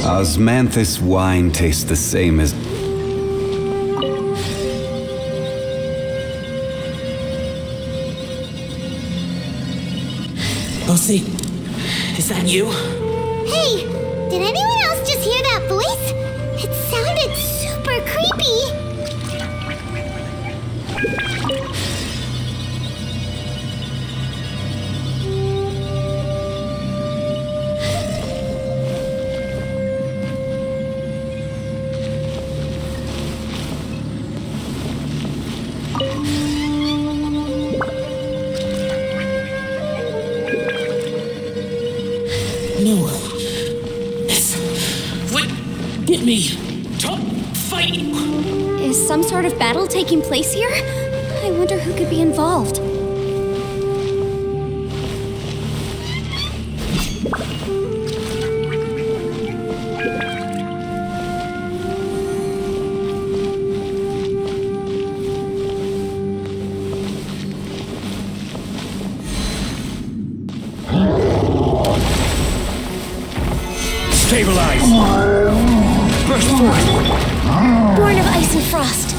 Osmanthus wine tastes the same as... Lucy, is that you? Hey, did anyone else just hear that voice? It sounded super creepy. No. This would get me to fight you. Is some sort of battle taking place here? I wonder who could be involved. Stabilize! Burst forth! Born of ice and frost.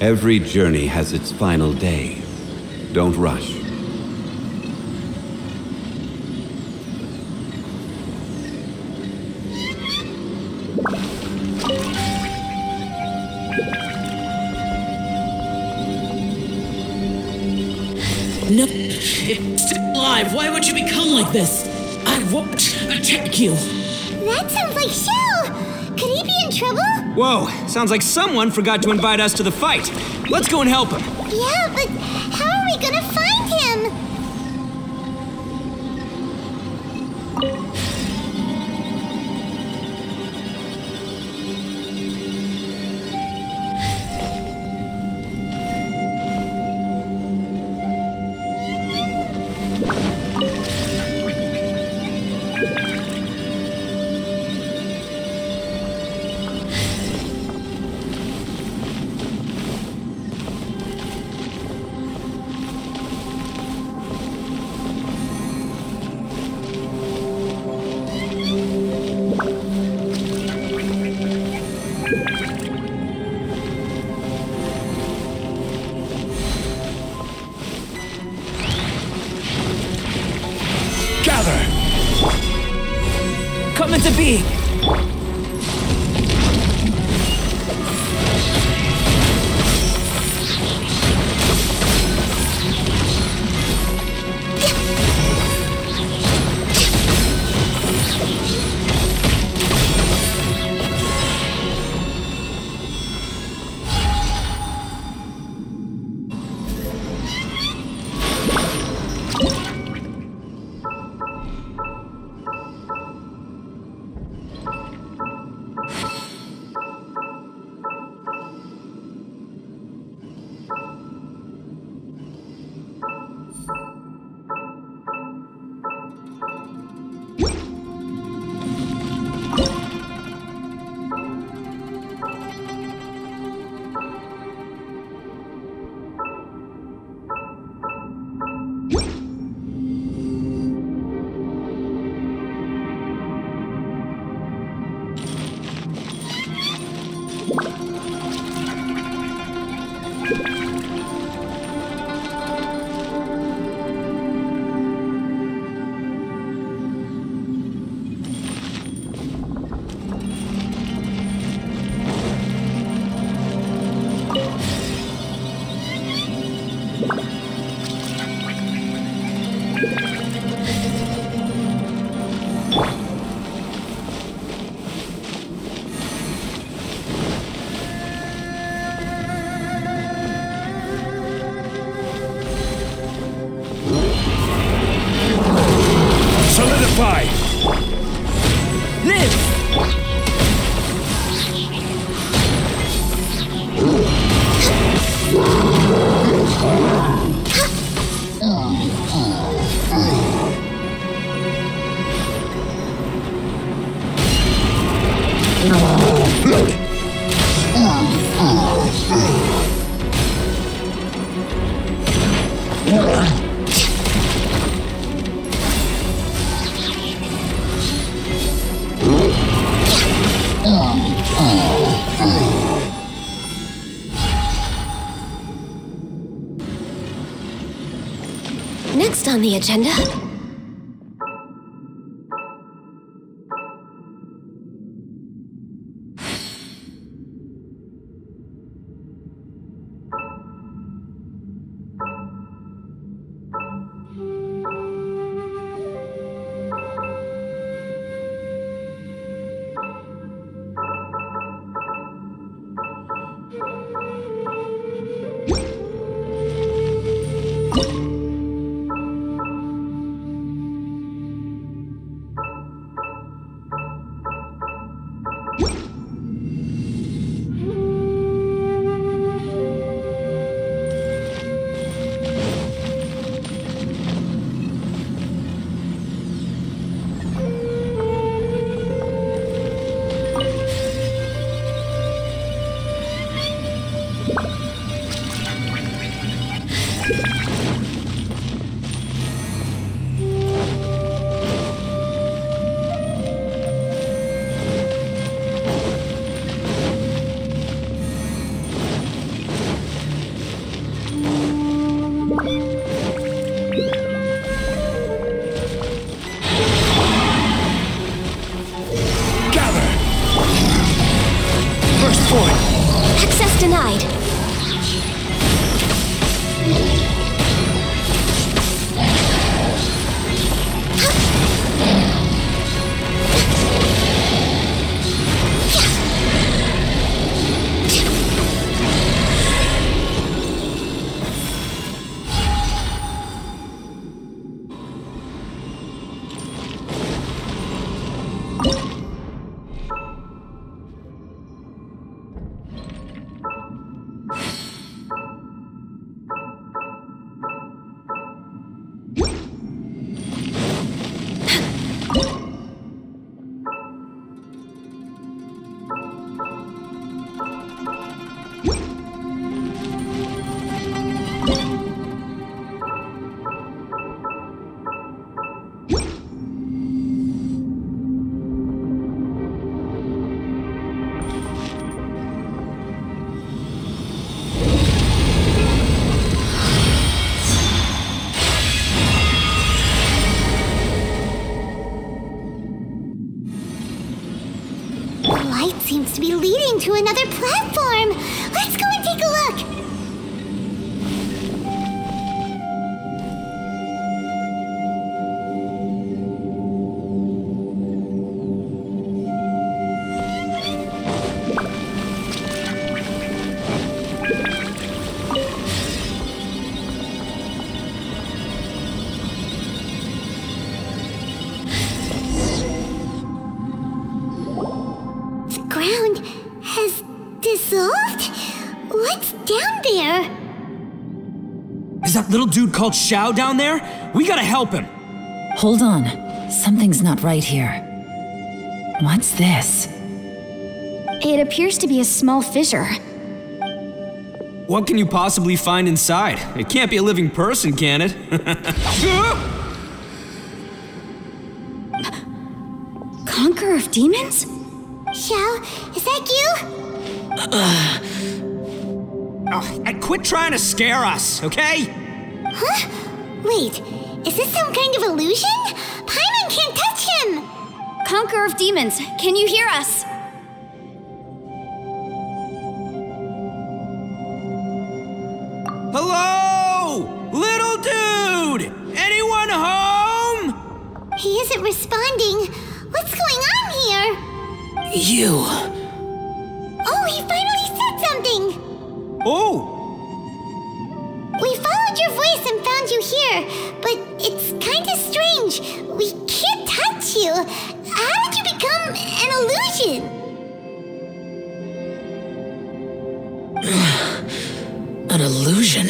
Every journey has its final day. Don't rush. No, it's still alive. Why would you become like this? I won't attack you. That sounds like Shell! Could he be in trouble? Whoa, sounds like someone forgot to invite us to the fight. Let's go and help him. Yeah, but how are we gonna find him? Coming to be. Solidify! Live! Next on the agenda. to be leading to another platform. Let's go and take a look. What's down there? Is that little dude called Xiao down there? We gotta help him. Hold on. Something's not right here. What's this? It appears to be a small fissure. What can you possibly find inside? It can't be a living person, can it? Conqueror of demons? Xiao, is that you? And quit trying to scare us, okay? Huh? Wait, is this some kind of illusion? Paimon can't touch him! Conqueror of demons, can you hear us? Hello? Little dude! Anyone home? He isn't responding. What's going on here? You. Oh, he finally said something! Oh! We followed your voice and found you here, but it's kinda strange. We can't touch you. How did you become an illusion? An illusion?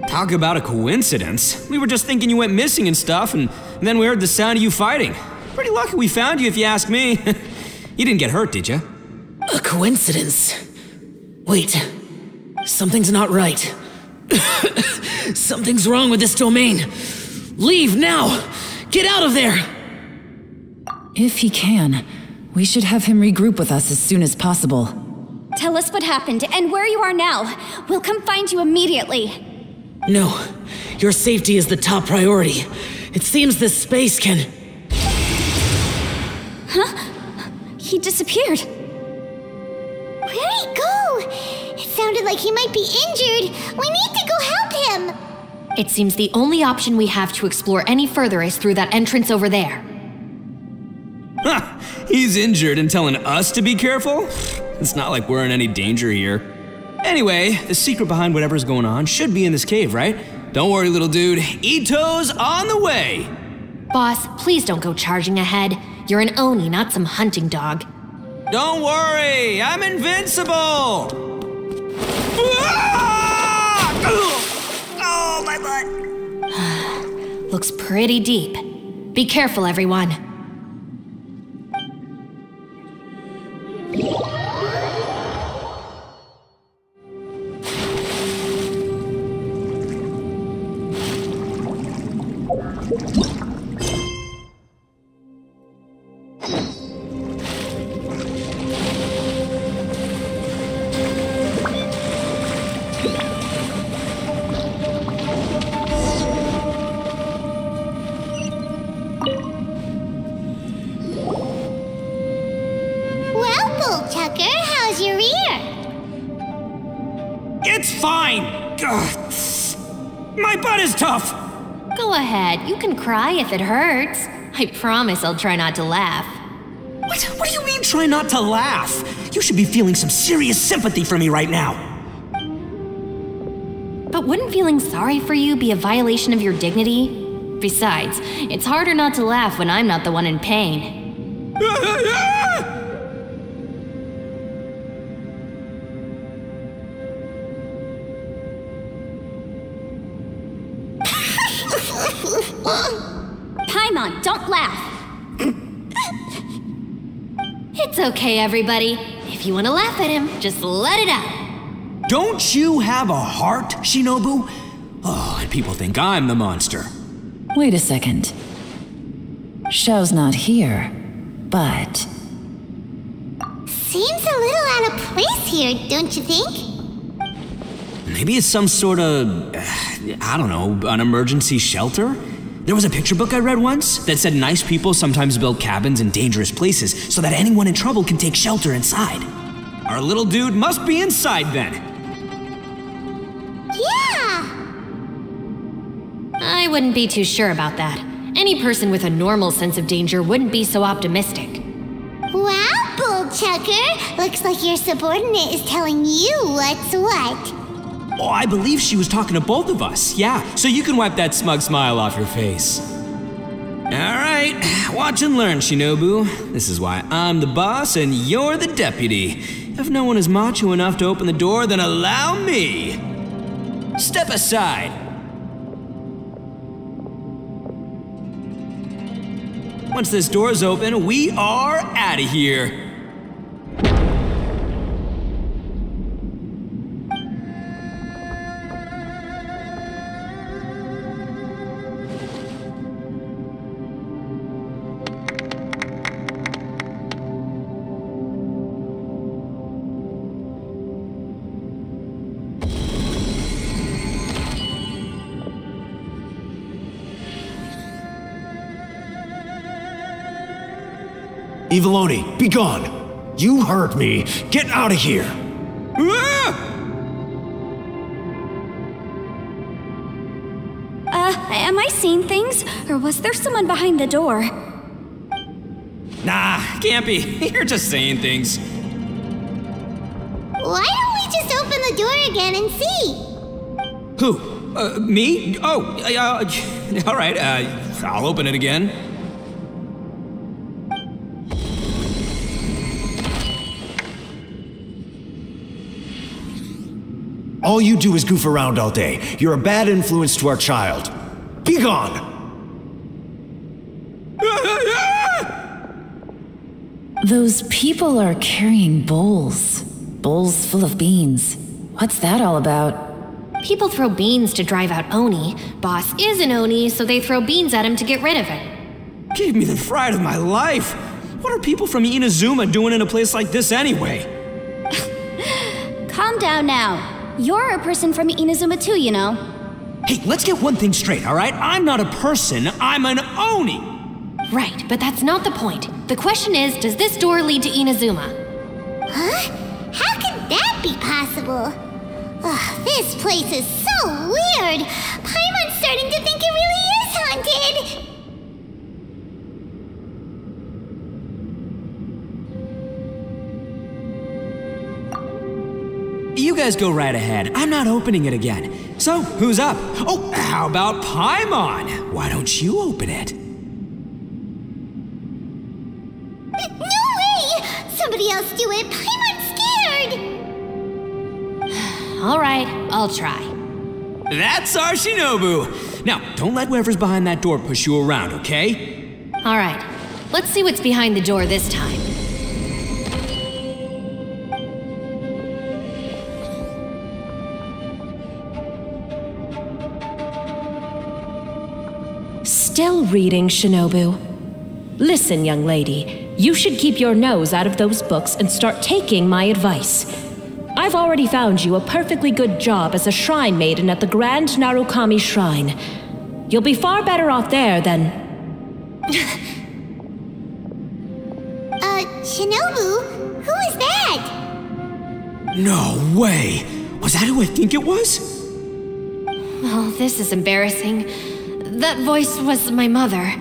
Talk about a coincidence. We were just thinking you went missing and stuff, and then we heard the sound of you fighting. Pretty lucky we found you, if you ask me. You didn't get hurt, did you? A coincidence? Wait. Something's not right. Something's wrong with this domain. Leave now! Get out of there! If he can, we should have him regroup with us as soon as possible. Tell us what happened and where you are now. We'll come find you immediately. No. Your safety is the top priority. It seems this space can... Huh? He disappeared. Where'd he go? It sounded like he might be injured. We need to go help him. It seems the only option we have to explore any further is through that entrance over there. Ha! He's injured and telling us to be careful? It's not like we're in any danger here. Anyway, the secret behind whatever's going on should be in this cave, right? Don't worry, little dude. Ito's on the way! Boss, please don't go charging ahead. You're an Oni, not some hunting dog. Don't worry, I'm invincible! Oh, my butt! Looks pretty deep. Be careful, everyone. It's fine! Ugh. My butt is tough! Go ahead, you can cry if it hurts. I promise I'll try not to laugh. What do you mean, try not to laugh? You should be feeling some serious sympathy for me right now. But wouldn't feeling sorry for you be a violation of your dignity? Besides, it's harder not to laugh when I'm not the one in pain. Paimon, don't laugh! It's okay, everybody. If you want to laugh at him, just let it out. Don't you have a heart, Shinobu? Oh, and people think I'm the monster. Wait a second. Xiao's not here, but... Seems a little out of place here, don't you think? Maybe it's some sort of, I don't know, an emergency shelter? There was a picture book I read once that said nice people sometimes build cabins in dangerous places so that anyone in trouble can take shelter inside. Our little dude must be inside then. Yeah! I wouldn't be too sure about that. Any person with a normal sense of danger wouldn't be so optimistic. Wow, Bullchucker! Looks like your subordinate is telling you what's what. Oh, I believe she was talking to both of us. Yeah, so you can wipe that smug smile off your face. All right, watch and learn, Shinobu. This is why I'm the boss and you're the deputy. If no one is macho enough to open the door, then allow me. Step aside. Once this door's open, we are out of here. Eviloni, be gone! You heard me! Get out of here! Am I seeing things? Or was there someone behind the door? Nah, can't be. You're just saying things. Why don't we just open the door again and see? Who? Me? Oh, all right, I'll open it again. All you do is goof around all day. You're a bad influence to our child. Be gone! Those people are carrying bowls. Bowls full of beans. What's that all about? People throw beans to drive out Oni. Boss is an Oni, so they throw beans at him to get rid of it. Gave me the fright of my life. What are people from Inazuma doing in a place like this anyway? Calm down now. You're a person from Inazuma too, you know. Hey, let's get one thing straight, all right? I'm not a person, I'm an Oni! Right, but that's not the point. The question is, does this door lead to Inazuma? Huh? How could that be possible? Ugh, this place is so weird! Paimon's starting to think it really is haunted! You guys go right ahead. I'm not opening it again. So, who's up? Oh, how about Paimon? Why don't you open it? No way! Somebody else do it! Paimon's scared! All right, I'll try. That's our Shinobu! Now, don't let whoever's behind that door push you around, okay? All right, let's see what's behind the door this time. Still reading, Shinobu. Listen, young lady, you should keep your nose out of those books and start taking my advice. I've already found you a perfectly good job as a shrine maiden at the Grand Narukami Shrine. You'll be far better off there than... Shinobu? Who is that? No way! Was that who I think it was? Oh, this is embarrassing. That voice was my mother.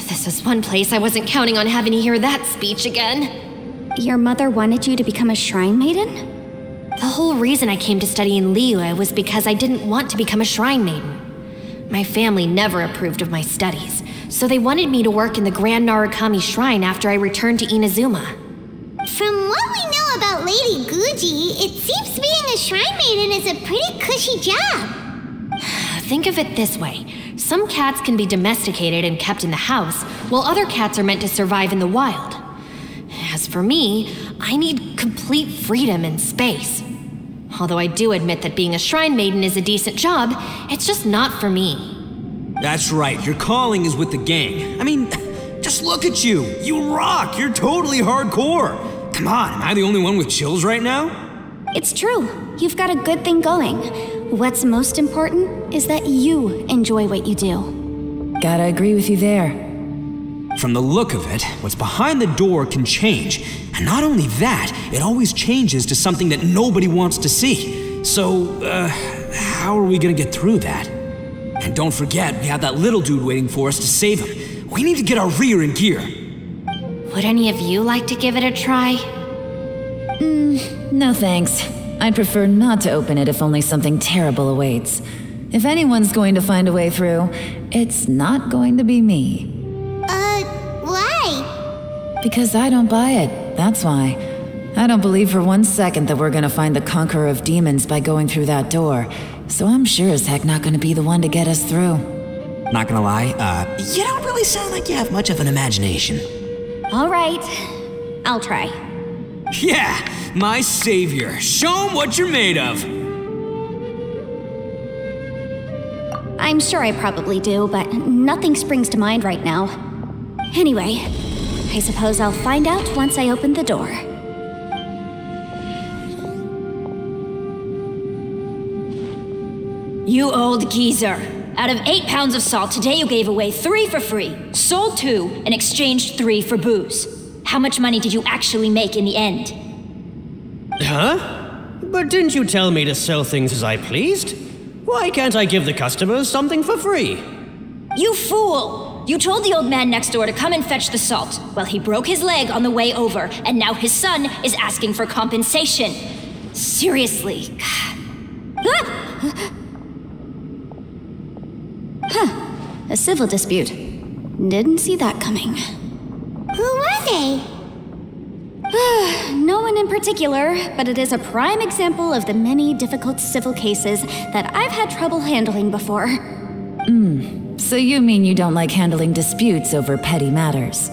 This was one place I wasn't counting on having to hear that speech again. Your mother wanted you to become a shrine maiden? The whole reason I came to study in Liyue was because I didn't want to become a shrine maiden. My family never approved of my studies, so they wanted me to work in the Grand Narukami Shrine after I returned to Inazuma. From what we know about Lady Guji, it seems being a shrine maiden is a pretty cushy job. Think of it this way. Some cats can be domesticated and kept in the house, while other cats are meant to survive in the wild. As for me, I need complete freedom and space. Although I do admit that being a shrine maiden is a decent job, it's just not for me. That's right, your calling is with the gang. I mean, just look at you. You rock, you're totally hardcore. Come on, am I the only one with chills right now? It's true. You've got a good thing going. What's most important is that you enjoy what you do. Gotta agree with you there. From the look of it, what's behind the door can change. And not only that, it always changes to something that nobody wants to see. So, how are we gonna get through that? And don't forget, we have that little dude waiting for us to save him. We need to get our rear in gear. Would any of you like to give it a try? No thanks. I'd prefer not to open it if only something terrible awaits. If anyone's going to find a way through, it's not going to be me. Why? Because I don't buy it, that's why. I don't believe for 1 second that we're gonna find the conqueror of demons by going through that door, so I'm sure as heck not gonna be the one to get us through. Not gonna lie, you don't really sound like you have much of an imagination. All right, I'll try. Yeah, my savior. Show 'em what you're made of. I'm sure I probably do, but nothing springs to mind right now. Anyway, I suppose I'll find out once I open the door. You old geezer. Out of 8 pounds of salt, today you gave away 3 for free, sold 2, and exchanged 3 for booze. How much money did you actually make in the end? Huh? But didn't you tell me to sell things as I pleased? Why can't I give the customers something for free? You fool! You told the old man next door to come and fetch the salt. Well, he broke his leg on the way over, and now his son is asking for compensation. Seriously. A civil dispute. Didn't see that coming. Who were they? No one in particular, but it is a prime example of the many difficult civil cases that I've had trouble handling before. So you mean you don't like handling disputes over petty matters?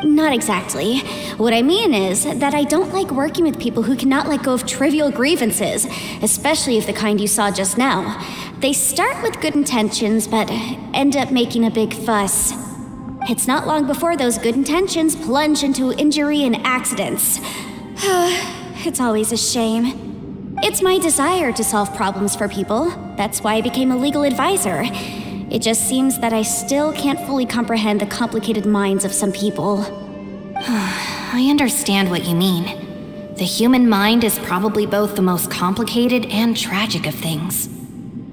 Not exactly. What I mean is that I don't like working with people who cannot let go of trivial grievances, especially of the kind you saw just now. They start with good intentions, but end up making a big fuss. It's not long before those good intentions plunge into injury and accidents. It's always a shame. It's my desire to solve problems for people. That's why I became a legal advisor. It just seems that I still can't fully comprehend the complicated minds of some people. I understand what you mean. The human mind is probably both the most complicated and tragic of things.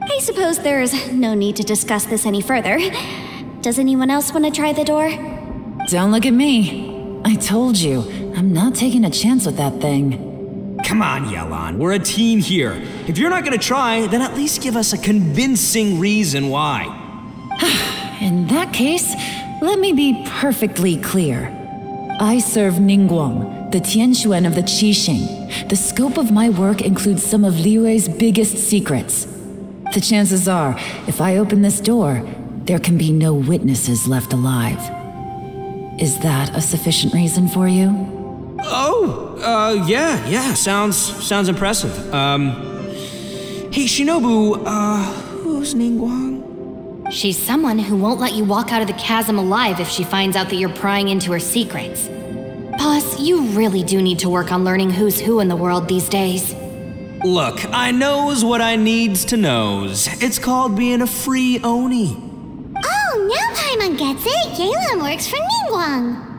I suppose there's no need to discuss this any further. Does anyone else want to try the door? Don't look at me. I told you, I'm not taking a chance with that thing. Come on, Yelan, we're a team here. If you're not gonna try, then at least give us a convincing reason why. In that case, let me be perfectly clear. I serve Ningguang, the Tianxuan of the Qixing. The scope of my work includes some of Liyue's biggest secrets. The chances are, if I open this door, there can be no witnesses left alive. Is that a sufficient reason for you? Yeah, sounds impressive. Hey, Shinobu, who's Ningguang? She's someone who won't let you walk out of the chasm alive if she finds out that you're prying into her secrets. Boss, you really do need to work on learning who's who in the world these days. Look, I knows what I needs to knows. It's called being a free Oni. Oh, now Paimon gets it. Yelan works for Ningguang.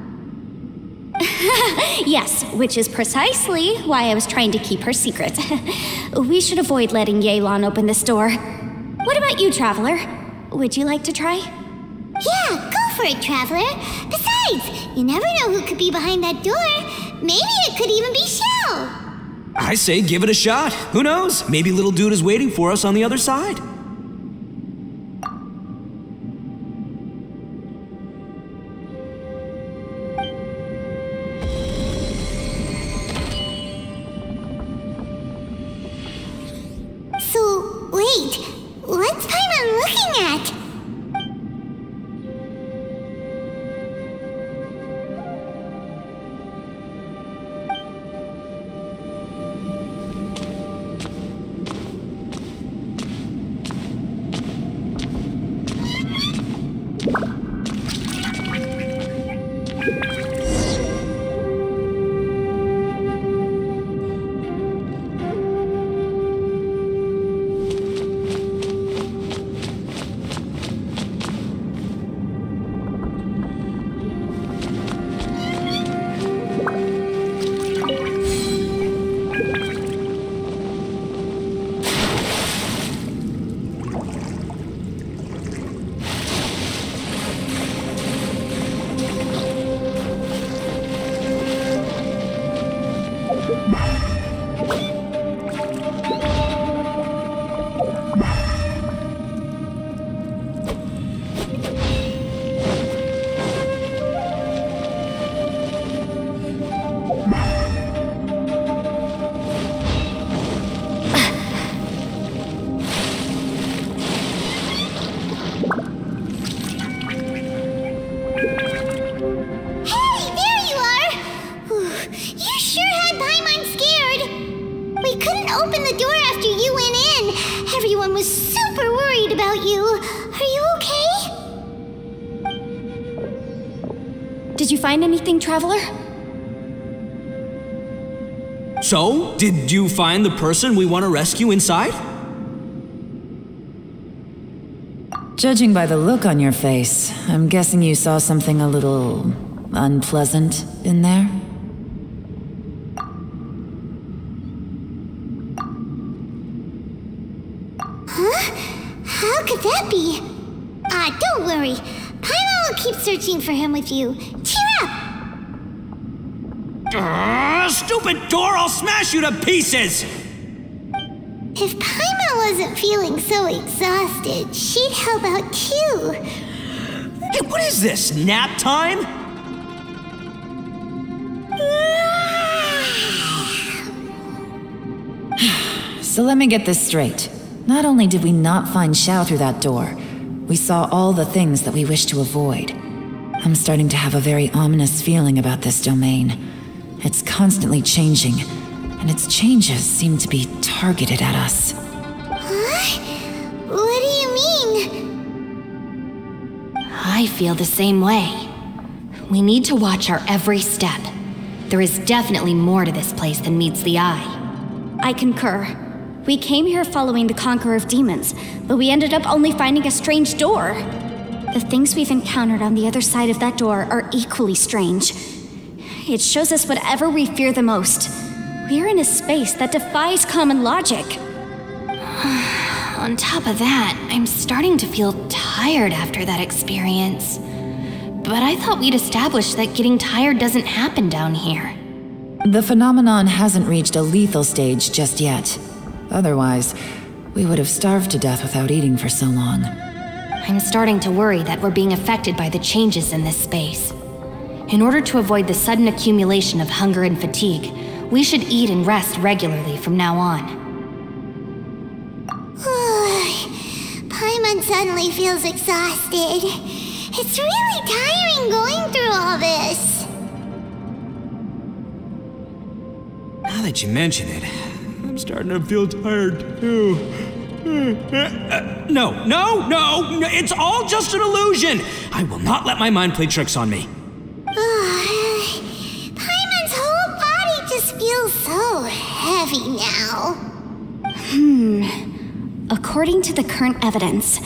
Yes, which is precisely why I was trying to keep her secret. We should avoid letting Yelan open this door. What about you, Traveler? Would you like to try? Yeah, go for it, Traveler. Besides, you never know who could be behind that door. Maybe it could even be Shell. I say give it a shot. Who knows? Maybe little dude is waiting for us on the other side. So, wait. What's Paimon looking at? Did you find anything, Traveler? So, did you find the person we want to rescue inside? Judging by the look on your face, I'm guessing you saw something a little unpleasant in there? Huh? How could that be? Don't worry. Paimon will keep searching for him with you. Cheer up! Stupid door! I'll smash you to pieces! If Paimon wasn't feeling so exhausted, she'd help out too. Hey, what is this? Nap time? So let me get this straight. Not only did we not find Xiao through that door, we saw all the things that we wish to avoid. I'm starting to have a very ominous feeling about this domain. It's constantly changing, and its changes seem to be targeted at us. Huh? What do you mean? I feel the same way. We need to watch our every step. There is definitely more to this place than meets the eye. I concur. We came here following the Conqueror of Demons, but we ended up only finding a strange door. The things we've encountered on the other side of that door are equally strange. It shows us whatever we fear the most. We're in a space that defies common logic. On top of that, I'm starting to feel tired after that experience. But I thought we'd established that getting tired doesn't happen down here. The phenomenon hasn't reached a lethal stage just yet. Otherwise, we would have starved to death without eating for so long. I'm starting to worry that we're being affected by the changes in this space. In order to avoid the sudden accumulation of hunger and fatigue, we should eat and rest regularly from now on. Paimon suddenly feels exhausted. It's really tiring going through all this. Now that you mention it, I'm starting to feel tired too. No, it's all just an illusion! I will not let my mind play tricks on me. Paimon's whole body just feels so heavy now. According to the current evidence,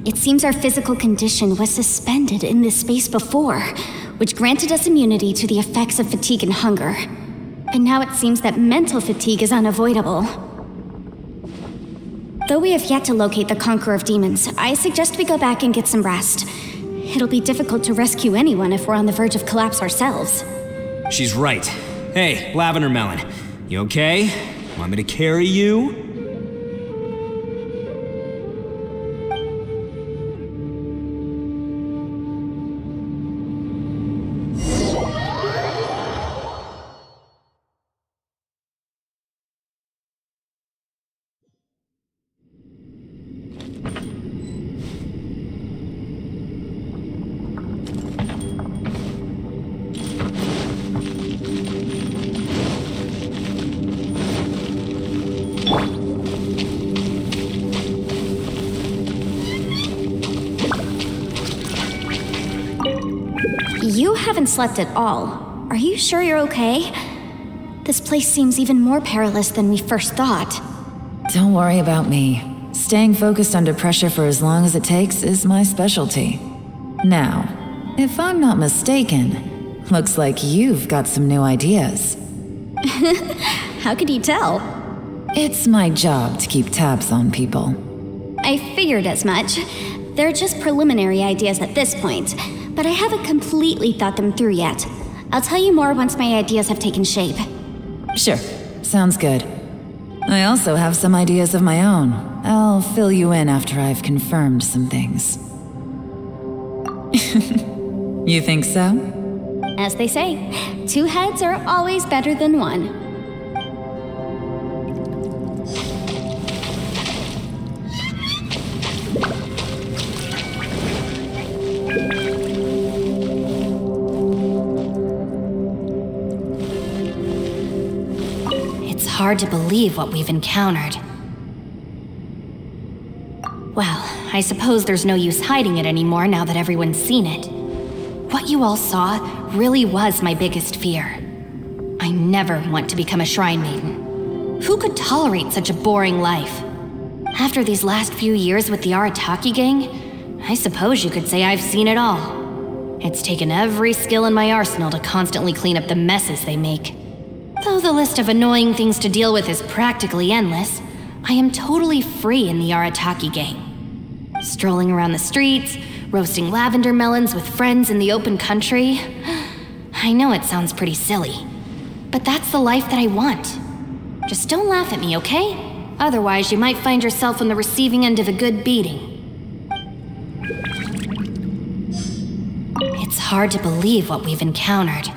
it seems our physical condition was suspended in this space before, which granted us immunity to the effects of fatigue and hunger. But now it seems that mental fatigue is unavoidable. Though we have yet to locate the Conqueror of Demons, I suggest we go back and get some rest. It'll be difficult to rescue anyone if we're on the verge of collapse ourselves. She's right. Hey, Lavender Melon, you okay? Want me to carry you? You haven't slept at all. Are you sure you're okay? This place seems even more perilous than we first thought. Don't worry about me. Staying focused under pressure for as long as it takes is my specialty. Now, if I'm not mistaken, looks like you've got some new ideas. How could you tell? It's my job to keep tabs on people. I figured as much. They're just preliminary ideas at this point, but I haven't completely thought them through yet. I'll tell you more once my ideas have taken shape. Sure, sounds good. I also have some ideas of my own. I'll fill you in after I've confirmed some things. You think so? As they say, two heads are always better than one. It's hard to believe what we've encountered. Well, I suppose there's no use hiding it anymore now that everyone's seen it. What you all saw really was my biggest fear. I never want to become a shrine maiden. Who could tolerate such a boring life? After these last few years with the Arataki gang, I suppose you could say I've seen it all. It's taken every skill in my arsenal to constantly clean up the messes they make. Though the list of annoying things to deal with is practically endless, I am totally free in the Arataki gang. Strolling around the streets, roasting lavender melons with friends in the open country. I know it sounds pretty silly, but that's the life that I want. Just don't laugh at me, okay? Otherwise, you might find yourself on the receiving end of a good beating. It's hard to believe what we've encountered.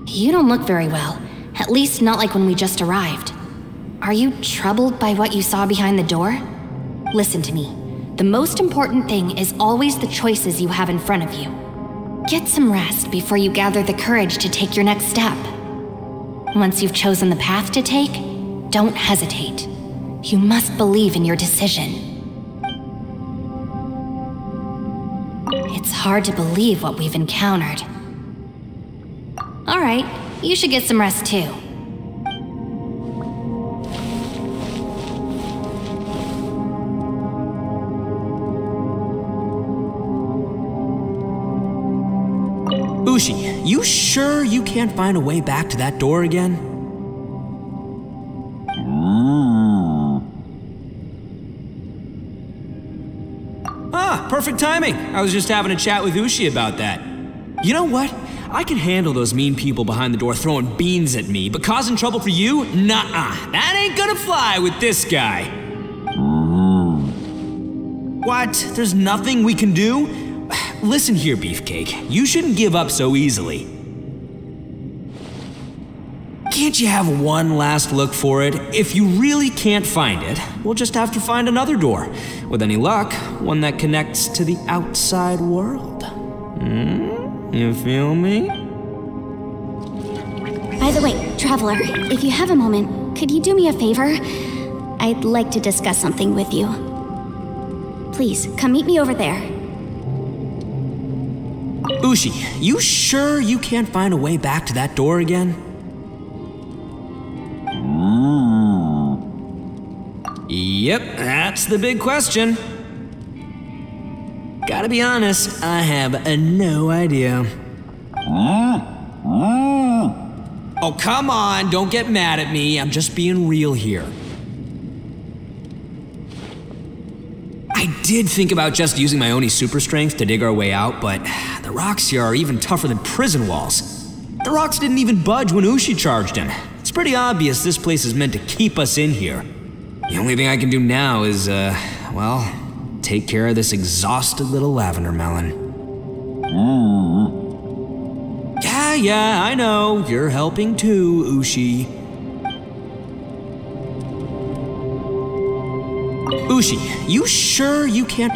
You don't look very well, at least not like when we just arrived. Are you troubled by what you saw behind the door? Listen to me. The most important thing is always the choices you have in front of you. Get some rest before you gather the courage to take your next step. Once you've chosen the path to take, don't hesitate. You must believe in your decision. It's hard to believe what we've encountered. All right, you should get some rest too. Ushi, you sure you can't find a way back to that door again? Ah, perfect timing. I was just having a chat with Ushi about that. You know what? I can handle those mean people behind the door throwing beans at me, but causing trouble for you? Nuh-uh. That ain't gonna fly with this guy. What? There's nothing we can do? Listen here, Beefcake. You shouldn't give up so easily. Can't you have one last look for it? If you really can't find it, we'll just have to find another door. With any luck, one that connects to the outside world. You feel me? By the way, Traveler, if you have a moment, could you do me a favor? I'd like to discuss something with you. Please, come meet me over there. Ushi, you sure you can't find a way back to that door again? Yep, that's the big question. Gotta be honest, I have no idea. Oh, come on, don't get mad at me. I'm just being real here. I did think about just using my Oni super strength to dig our way out, but the rocks here are even tougher than prison walls. The rocks didn't even budge when Ushi charged in. It's pretty obvious this place is meant to keep us in here. The only thing I can do now is, well, take care of this exhausted little lavender melon. Yeah, I know. You're helping too, Ushi. Ushi, you sure you can't...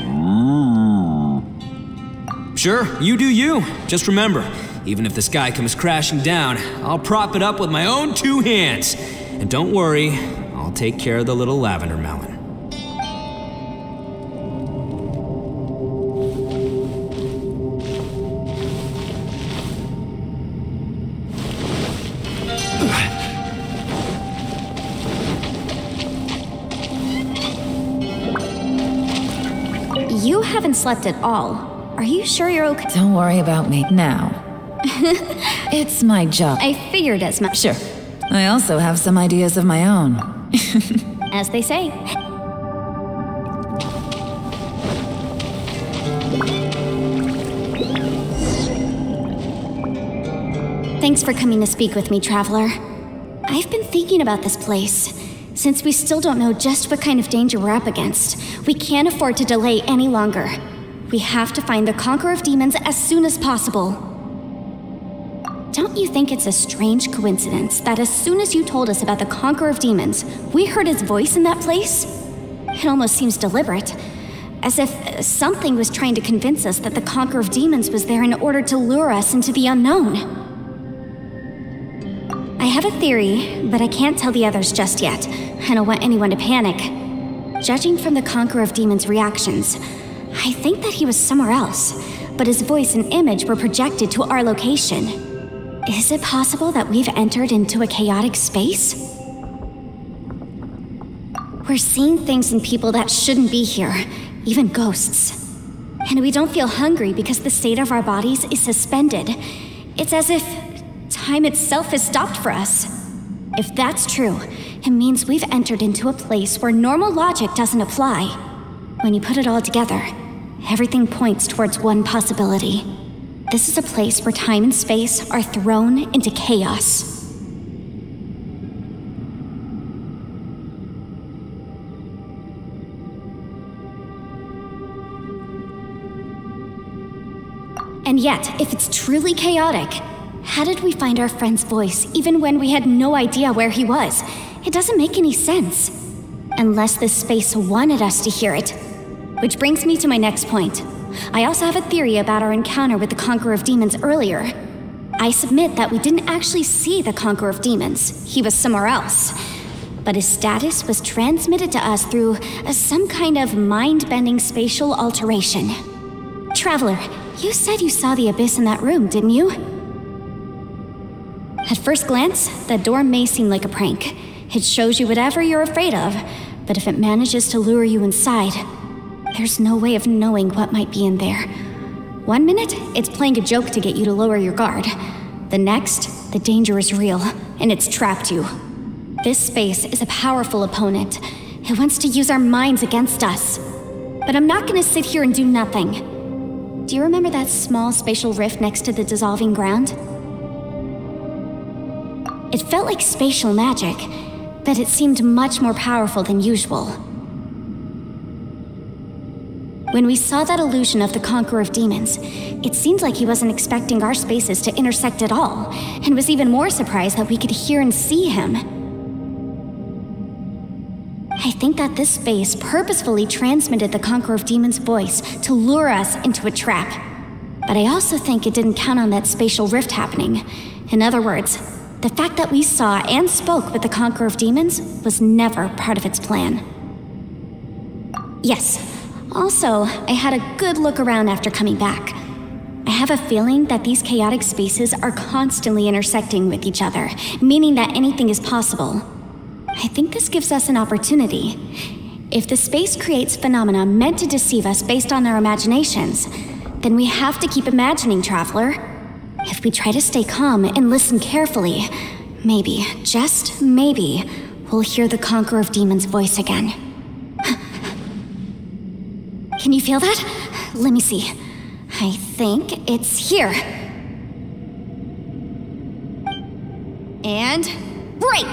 Sure, you do you. Just remember, even if the sky comes crashing down, I'll prop it up with my own 2 hands. And don't worry, I'll take care of the little lavender melon. You haven't slept at all. Are you sure you're okay? Don't worry about me now. It's my job. I figured as much. Sure. I also have some ideas of my own. As they say. Thanks for coming to speak with me, Traveler. I've been thinking about this place. Since we still don't know just what kind of danger we're up against, we can't afford to delay any longer. We have to find the Conqueror of Demons as soon as possible. Don't you think it's a strange coincidence that as soon as you told us about the Conqueror of Demons, we heard his voice in that place? It almost seems deliberate, as if something was trying to convince us that the Conqueror of Demons was there in order to lure us into the unknown. I have a theory, but I can't tell the others just yet. I don't want anyone to panic. Judging from the Conqueror of Demons' reactions, I think that he was somewhere else, but his voice and image were projected to our location. Is it possible that we've entered into a chaotic space? We're seeing things in people that shouldn't be here, even ghosts. And we don't feel hungry because the state of our bodies is suspended. It's as if time itself has stopped for us. If that's true, it means we've entered into a place where normal logic doesn't apply. When you put it all together, everything points towards one possibility. This is a place where time and space are thrown into chaos. And yet, if it's truly chaotic, how did we find our friend's voice even when we had no idea where he was? It doesn't make any sense. Unless this space wanted us to hear it. Which brings me to my next point. I also have a theory about our encounter with the Conqueror of Demons earlier. I submit that we didn't actually see the Conqueror of Demons. He was somewhere else. But his status was transmitted to us through some kind of mind-bending spatial alteration. Traveler, you said you saw the abyss in that room, didn't you? At first glance, that door may seem like a prank. It shows you whatever you're afraid of, but if it manages to lure you inside, there's no way of knowing what might be in there. 1 minute, it's playing a joke to get you to lower your guard. The next, the danger is real, and it's trapped you. This space is a powerful opponent. It wants to use our minds against us. But I'm not gonna sit here and do nothing. Do you remember that small spatial rift next to the dissolving ground? It felt like spatial magic, but it seemed much more powerful than usual. When we saw that illusion of the Conqueror of Demons, it seemed like he wasn't expecting our spaces to intersect at all, and was even more surprised that we could hear and see him. I think that this space purposefully transmitted the Conqueror of Demons' voice to lure us into a trap. But I also think it didn't count on that spatial rift happening. In other words, the fact that we saw and spoke with the Conqueror of Demons was never part of its plan. Yes, also, I had a good look around after coming back. I have a feeling that these chaotic spaces are constantly intersecting with each other, meaning that anything is possible. I think this gives us an opportunity. If the space creates phenomena meant to deceive us based on our imaginations, then we have to keep imagining, Traveler. If we try to stay calm and listen carefully, maybe, just maybe, we'll hear the Conqueror of Demons' voice again. Can you feel that? Let me see. I think it's here. And break!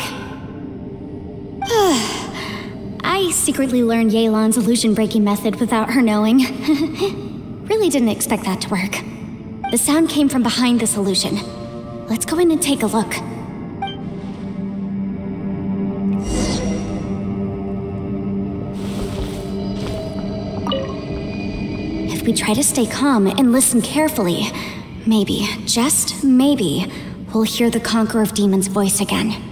I secretly learned Yelan's illusion-breaking method without her knowing. Really didn't expect that to work. The sound came from behind this illusion. Let's go in and take a look. If we try to stay calm and listen carefully, maybe, just maybe, we'll hear the Conqueror of Demons' voice again.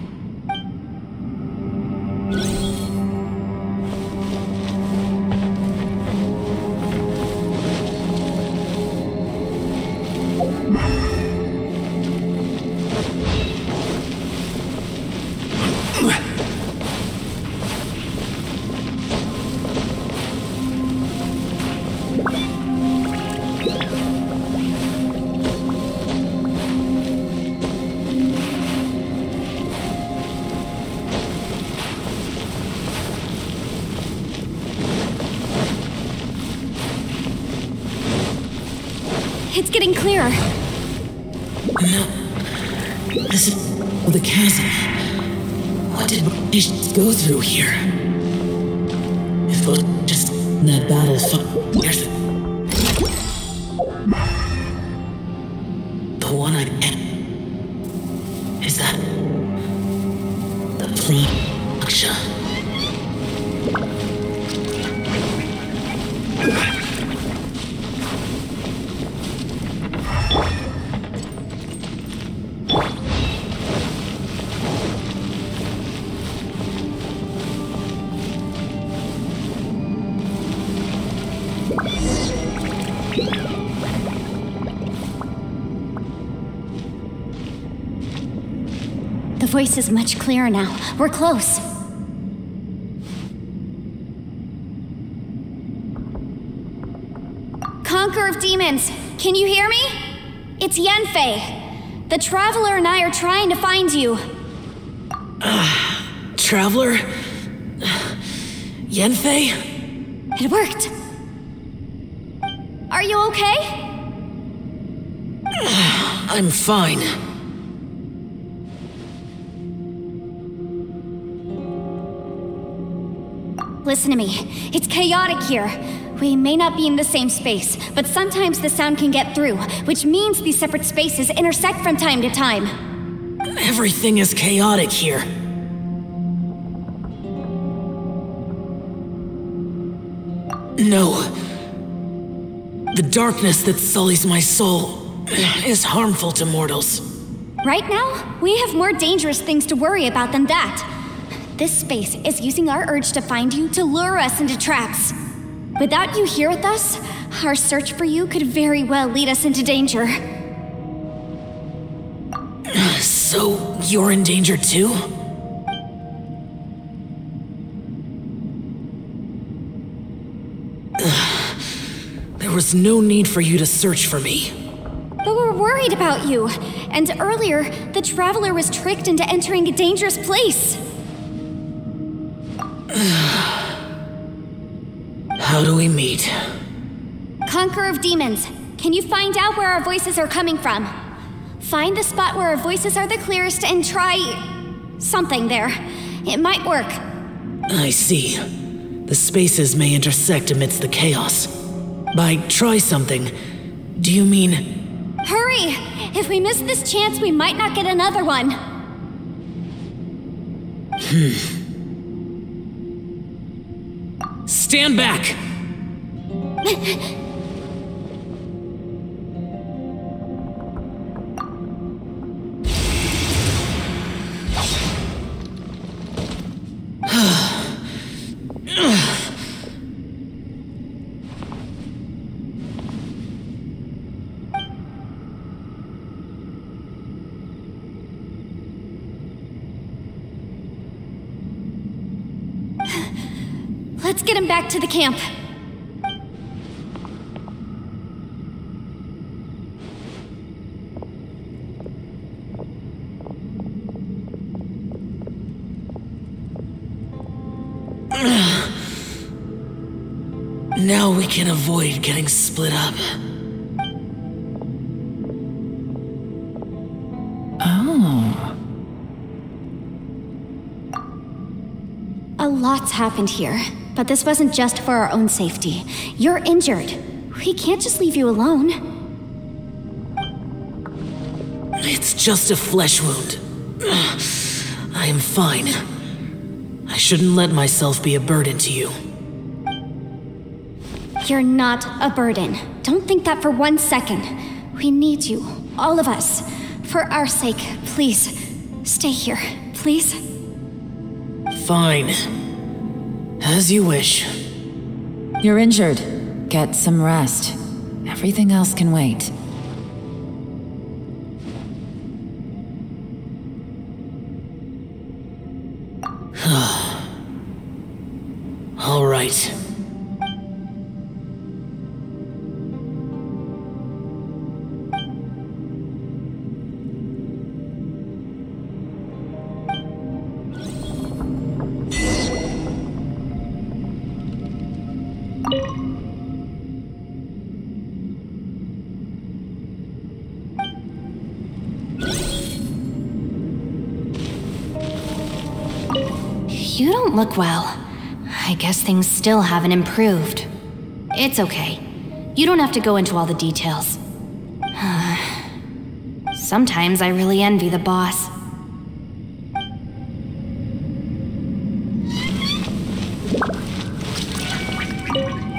It's getting clearer. No. This is the chasm. What did patients go through here? It was just that battle 5 years ago. The one I met. Is that the Aksha? The voice is much clearer now. We're close. Conqueror of Demons, can you hear me? It's Yanfei. The Traveler and I are trying to find you. Traveler? Yanfei? It worked. Are you okay? I'm fine. Listen to me. It's chaotic here. We may not be in the same space, but sometimes the sound can get through, which means these separate spaces intersect from time to time. Everything is chaotic here. No. The darkness that sullies my soul is harmful to mortals. Right now, we have more dangerous things to worry about than that. This space is using our urge to find you to lure us into traps. Without you here with us, our search for you could very well lead us into danger. So, you're in danger too? There was no need for you to search for me. But we're worried about you. And earlier, the Traveler was tricked into entering a dangerous place. How do we meet? Conqueror of Demons, can you find out where our voices are coming from? Find the spot where our voices are the clearest and try something there. It might work. I see. The spaces may intersect amidst the chaos. By try something, do you mean... Hurry! If we miss this chance, we might not get another one. Stand back! Let's get him back to the camp. Now we can avoid getting split up. Oh. A lot's happened here, but this wasn't just for our own safety. You're injured. We can't just leave you alone. It's just a flesh wound. I am fine. I shouldn't let myself be a burden to you. You're not a burden. Don't think that for 1 second. We need you, all of us. For our sake, please, stay here, please. Fine. As you wish. You're injured. Get some rest. Everything else can wait. All right. You don't look well. I guess things still haven't improved. It's okay. You don't have to go into all the details. Sometimes I really envy the boss.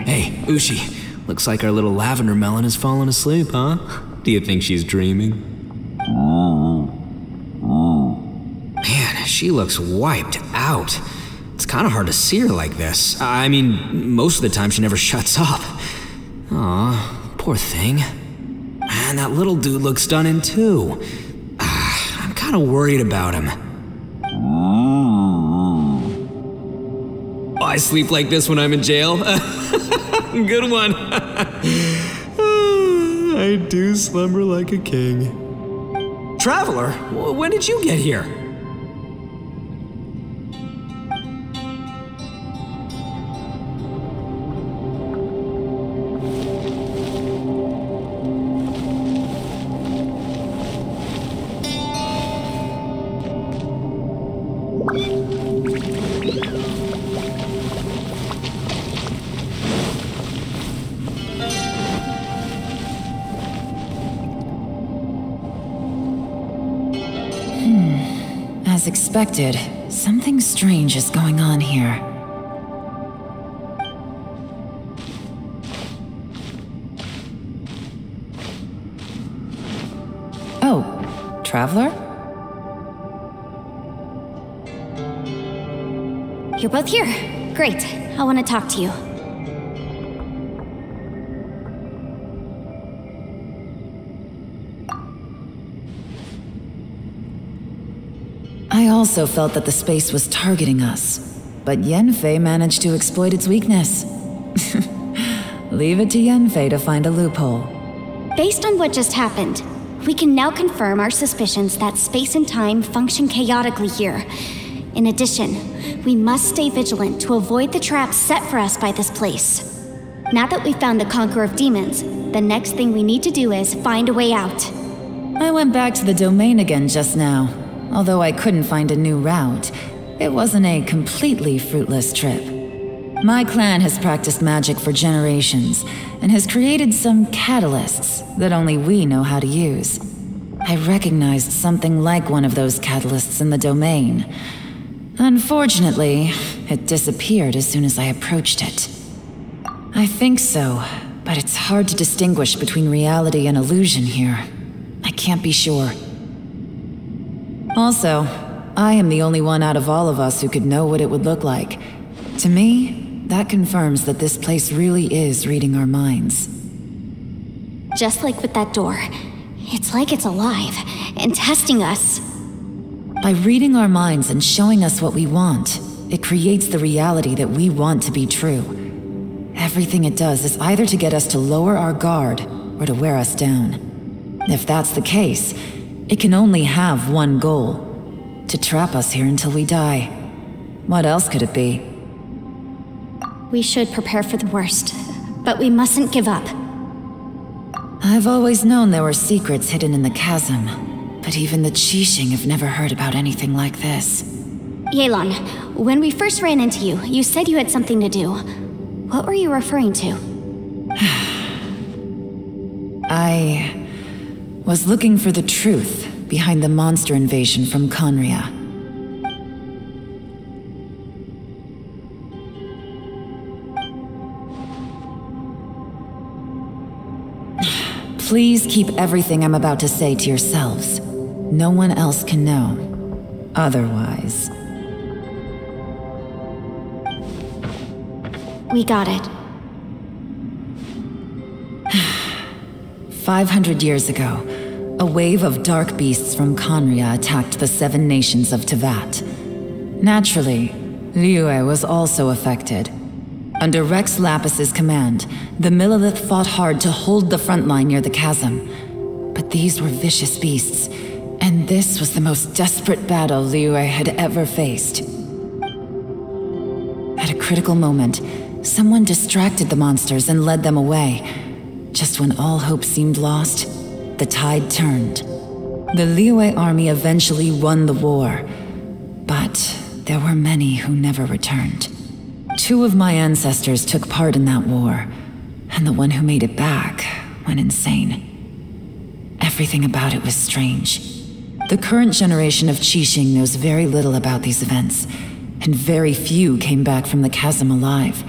Hey, Ushi. Looks like our little lavender melon has fallen asleep, huh? Do you think she's dreaming? Man, she looks wiped out. It's kind of hard to see her like this. I mean, most of the time she never shuts up. Aw, Poor thing. Man, that little dude looks stunning too. I'm kinda worried about him. Oh, I sleep like this when I'm in jail? Good one. I do slumber like a king. Traveler, when did you get here? As expected, something strange is going on here. Oh, Traveler? You're both here. Great. I want to talk to you. I also felt that the space was targeting us, but Yenfei managed to exploit its weakness. Leave it to Yenfei to find a loophole. Based on what just happened, we can now confirm our suspicions that space and time function chaotically here. In addition, we must stay vigilant to avoid the traps set for us by this place. Now that we've found the Conqueror of Demons, the next thing we need to do is find a way out. I went back to the domain again just now. Although I couldn't find a new route, it wasn't a completely fruitless trip. My clan has practiced magic for generations, and has created some catalysts that only we know how to use. I recognized something like one of those catalysts in the domain. Unfortunately, it disappeared as soon as I approached it. I think so, but it's hard to distinguish between reality and illusion here. I can't be sure. Also, I am the only one out of all of us who could know what it would look like. To me, that confirms that this place really is reading our minds. Just like with that door. It's like it's alive and testing us. By reading our minds and showing us what we want, it creates the reality that we want to be true. Everything it does is either to get us to lower our guard or to wear us down. If that's the case, it can only have one goal: to trap us here until we die. What else could it be? We should prepare for the worst, but we mustn't give up. I've always known there were secrets hidden in the chasm, but even the Qixing have never heard about anything like this. Yelan, when we first ran into you, you said you had something to do. What were you referring to? I was looking for the truth behind the monster invasion from Conria. Please keep everything I'm about to say to yourselves. No one else can know. Otherwise... We got it. 500 years ago, a wave of dark beasts from Conria attacked the 7 nations of Tevat. Naturally, Liyue was also affected. Under Rex Lapis's command, the Millelith fought hard to hold the front line near the chasm. But these were vicious beasts, and this was the most desperate battle Liyue had ever faced. At a critical moment, someone distracted the monsters and led them away. Just when all hope seemed lost, the tide turned. The Liyue army eventually won the war, but there were many who never returned. 2 of my ancestors took part in that war, and the one who made it back went insane. Everything about it was strange. The current generation of Qixing knows very little about these events, and very few came back from the chasm alive.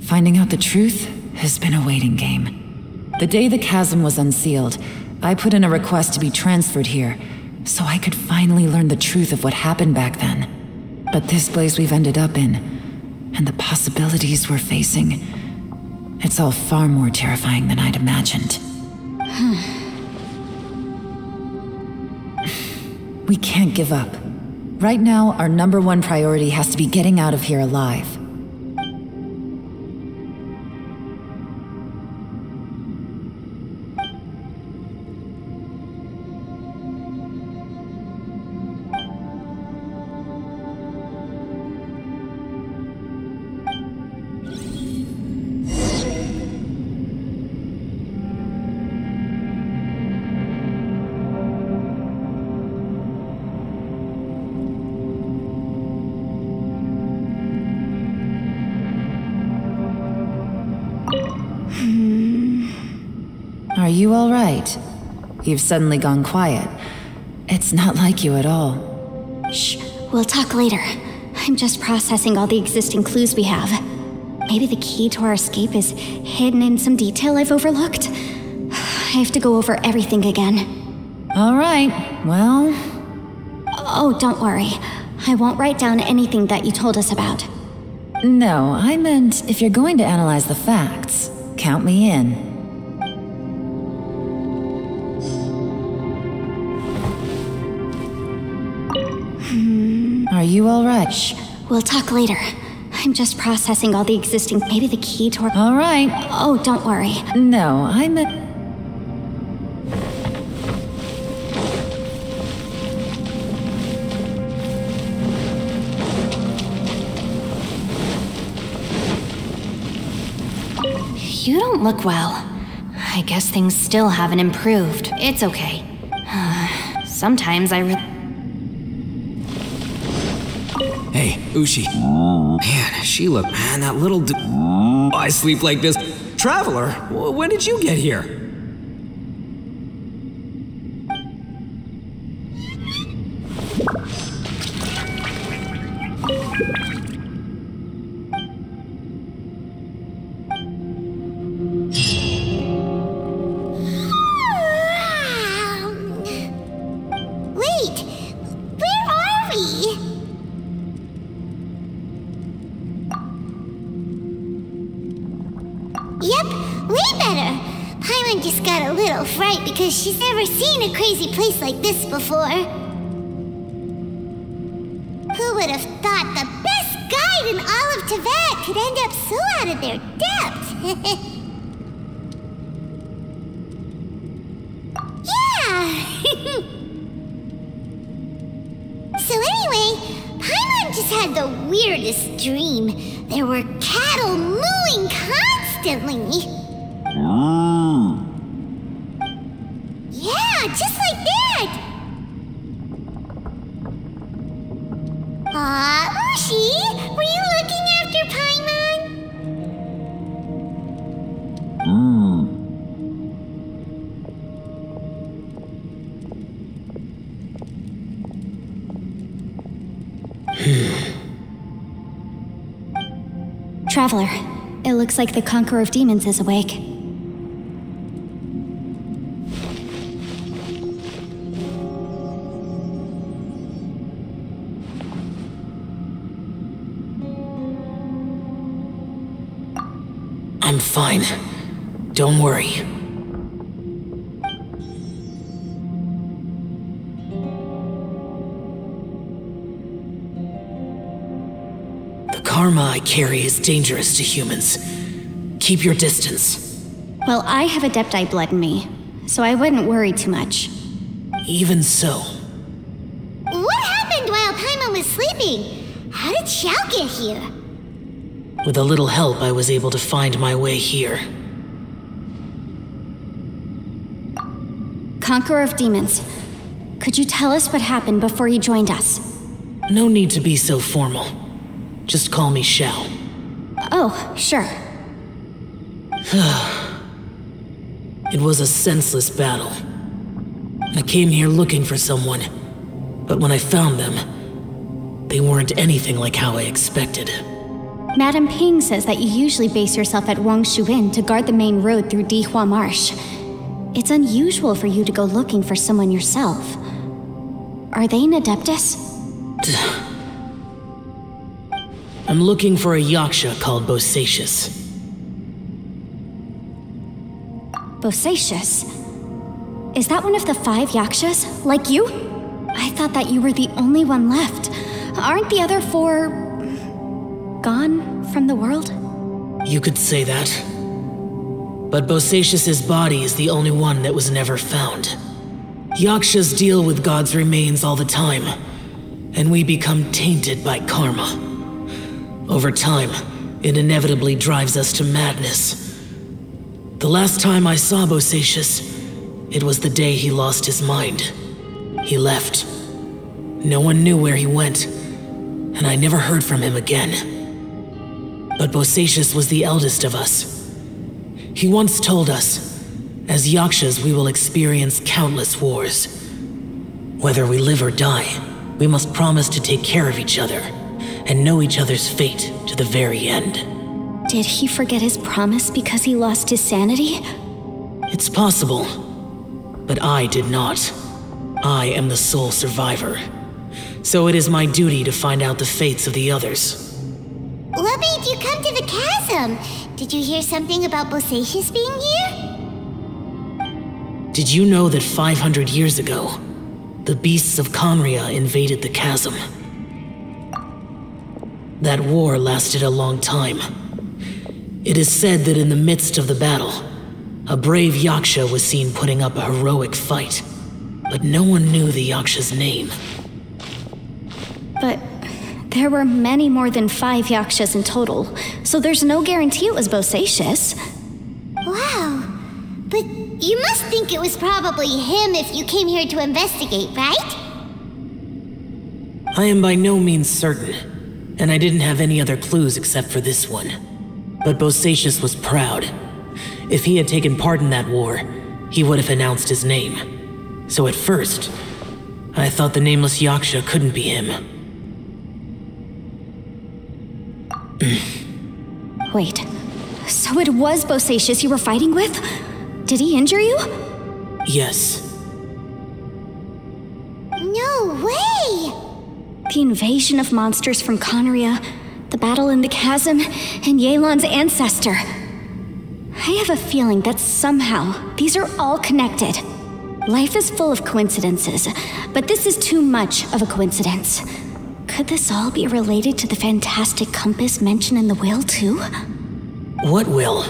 Finding out the truth has been a waiting game. The day the chasm was unsealed, I put in a request to be transferred here, so I could finally learn the truth of what happened back then. But this place we've ended up in, and the possibilities we're facing, It's all far more terrifying than I'd imagined. We can't give up. Right now, our #1 priority has to be getting out of here alive. Are you all right? You've suddenly gone quiet. It's not like you at all. Shh, we'll talk later. I'm just processing all the existing clues we have. Maybe the key to our escape is hidden in some detail I've overlooked. I have to go over everything again. All right, well... Oh, don't worry. I won't write down anything that you told us about. No, I meant if you're going to analyze the facts, count me in. Are you all right? Shh, we'll talk later. I'm just processing all the existing... Maybe the key to our... All right. Oh, don't worry. No, I meant... You don't look well. I guess things still haven't improved. It's okay. Sometimes I Hey, Ushi. Man, she look, man, that little I sleep like this. Traveler, when did you get here? Wait, where are we? Yep, way better. Paimon just got a little fright because she's never seen a crazy place like this before. Who would have thought the best guide in all of Tibet could end up so out of their depth? Yeah! So anyway, Paimon just had the weirdest dream. There were cattle mooing constantly. Yeah, just like that. Ushi, were you looking after Paimon? Traveler, it looks like the Conqueror of Demons is awake. I'm fine. Don't worry. The karma I carry is dangerous to humans. Keep your distance. Well, I have Adepti blood in me, so I wouldn't worry too much. Even so. What happened while Paimon was sleeping? How did Xiao get here? With a little help, I was able to find my way here. Conqueror of Demons, could you tell us what happened before you joined us? No need to be so formal. Just call me Xiao. Oh, sure. It was a senseless battle. I came here looking for someone, but when I found them, they weren't anything like how I expected. Madame Ping says that you usually base yourself at Wangshuin to guard the main road through Dihua Marsh. It's unusual for you to go looking for someone yourself. Are they an Adeptus? I'm looking for a Yaksha called Bosacius. Bosacius. Is that one of the 5 Yakshas, like you? I thought that you were the only one left. Aren't the other 4... gone from the world? You could say that. But Bosacius's body is the only one that was never found. Yakshas deal with God's remains all the time, and we become tainted by karma. Over time, it inevitably drives us to madness. The last time I saw Bosacius, it was the day he lost his mind. He left. No one knew where he went, and I never heard from him again. But Bosacius was the eldest of us. He once told us, as Yakshas we will experience countless wars. Whether we live or die, we must promise to take care of each other, and know each other's fate to the very end. Did he forget his promise because he lost his sanity? It's possible, but I did not. I am the sole survivor. So it is my duty to find out the fates of the others. What made you come to the chasm? Did you hear something about Bosacius being here? Did you know that 500 years ago, the beasts of Conria invaded the chasm? That war lasted a long time. It is said that in the midst of the battle, a brave Yaksha was seen putting up a heroic fight, but no one knew the Yaksha's name. But there were many more than 5 Yakshas in total, so there's no guarantee it was Bosacius. Wow. But you must think it was probably him if you came here to investigate, right? I am by no means certain, and I didn't have any other clues except for this one. But Bosacius was proud. If he had taken part in that war, he would have announced his name. So at first, I thought the nameless Yaksha couldn't be him. Wait, so it was Bosacius you were fighting with? Did he injure you? Yes. No way! The invasion of monsters from Conria, the battle in the chasm, and Yelan's ancestor. I have a feeling that somehow these are all connected. Life is full of coincidences, but this is too much of a coincidence. Could this all be related to the fantastic compass mentioned in the will, too? What will?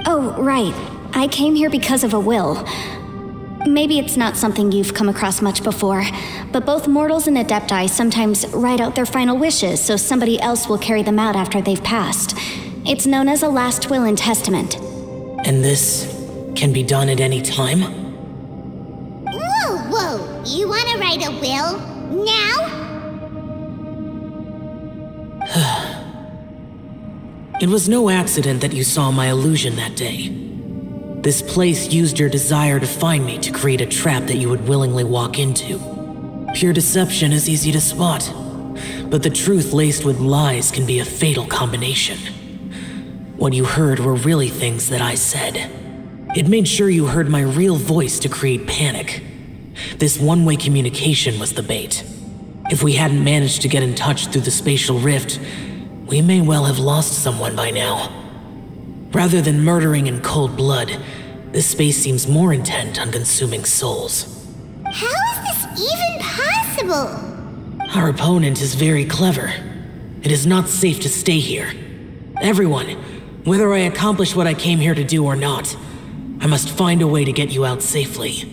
Oh, right. I came here because of a will. Maybe it's not something you've come across much before, but both mortals and adepti sometimes write out their final wishes so somebody else will carry them out after they've passed. It's known as a last will and testament. And this can be done at any time? Whoa! You want to write a will? Now? It was no accident that you saw my illusion that day. This place used your desire to find me to create a trap that you would willingly walk into. Pure deception is easy to spot, but the truth laced with lies can be a fatal combination. What you heard were really things that I said. It made sure you heard my real voice to create panic. This one-way communication was the bait. If we hadn't managed to get in touch through the spatial rift, we may well have lost someone by now. Rather than murdering in cold blood, this space seems more intent on consuming souls. How is this even possible? Our opponent is very clever. It is not safe to stay here. Everyone, whether I accomplish what I came here to do or not, I must find a way to get you out safely.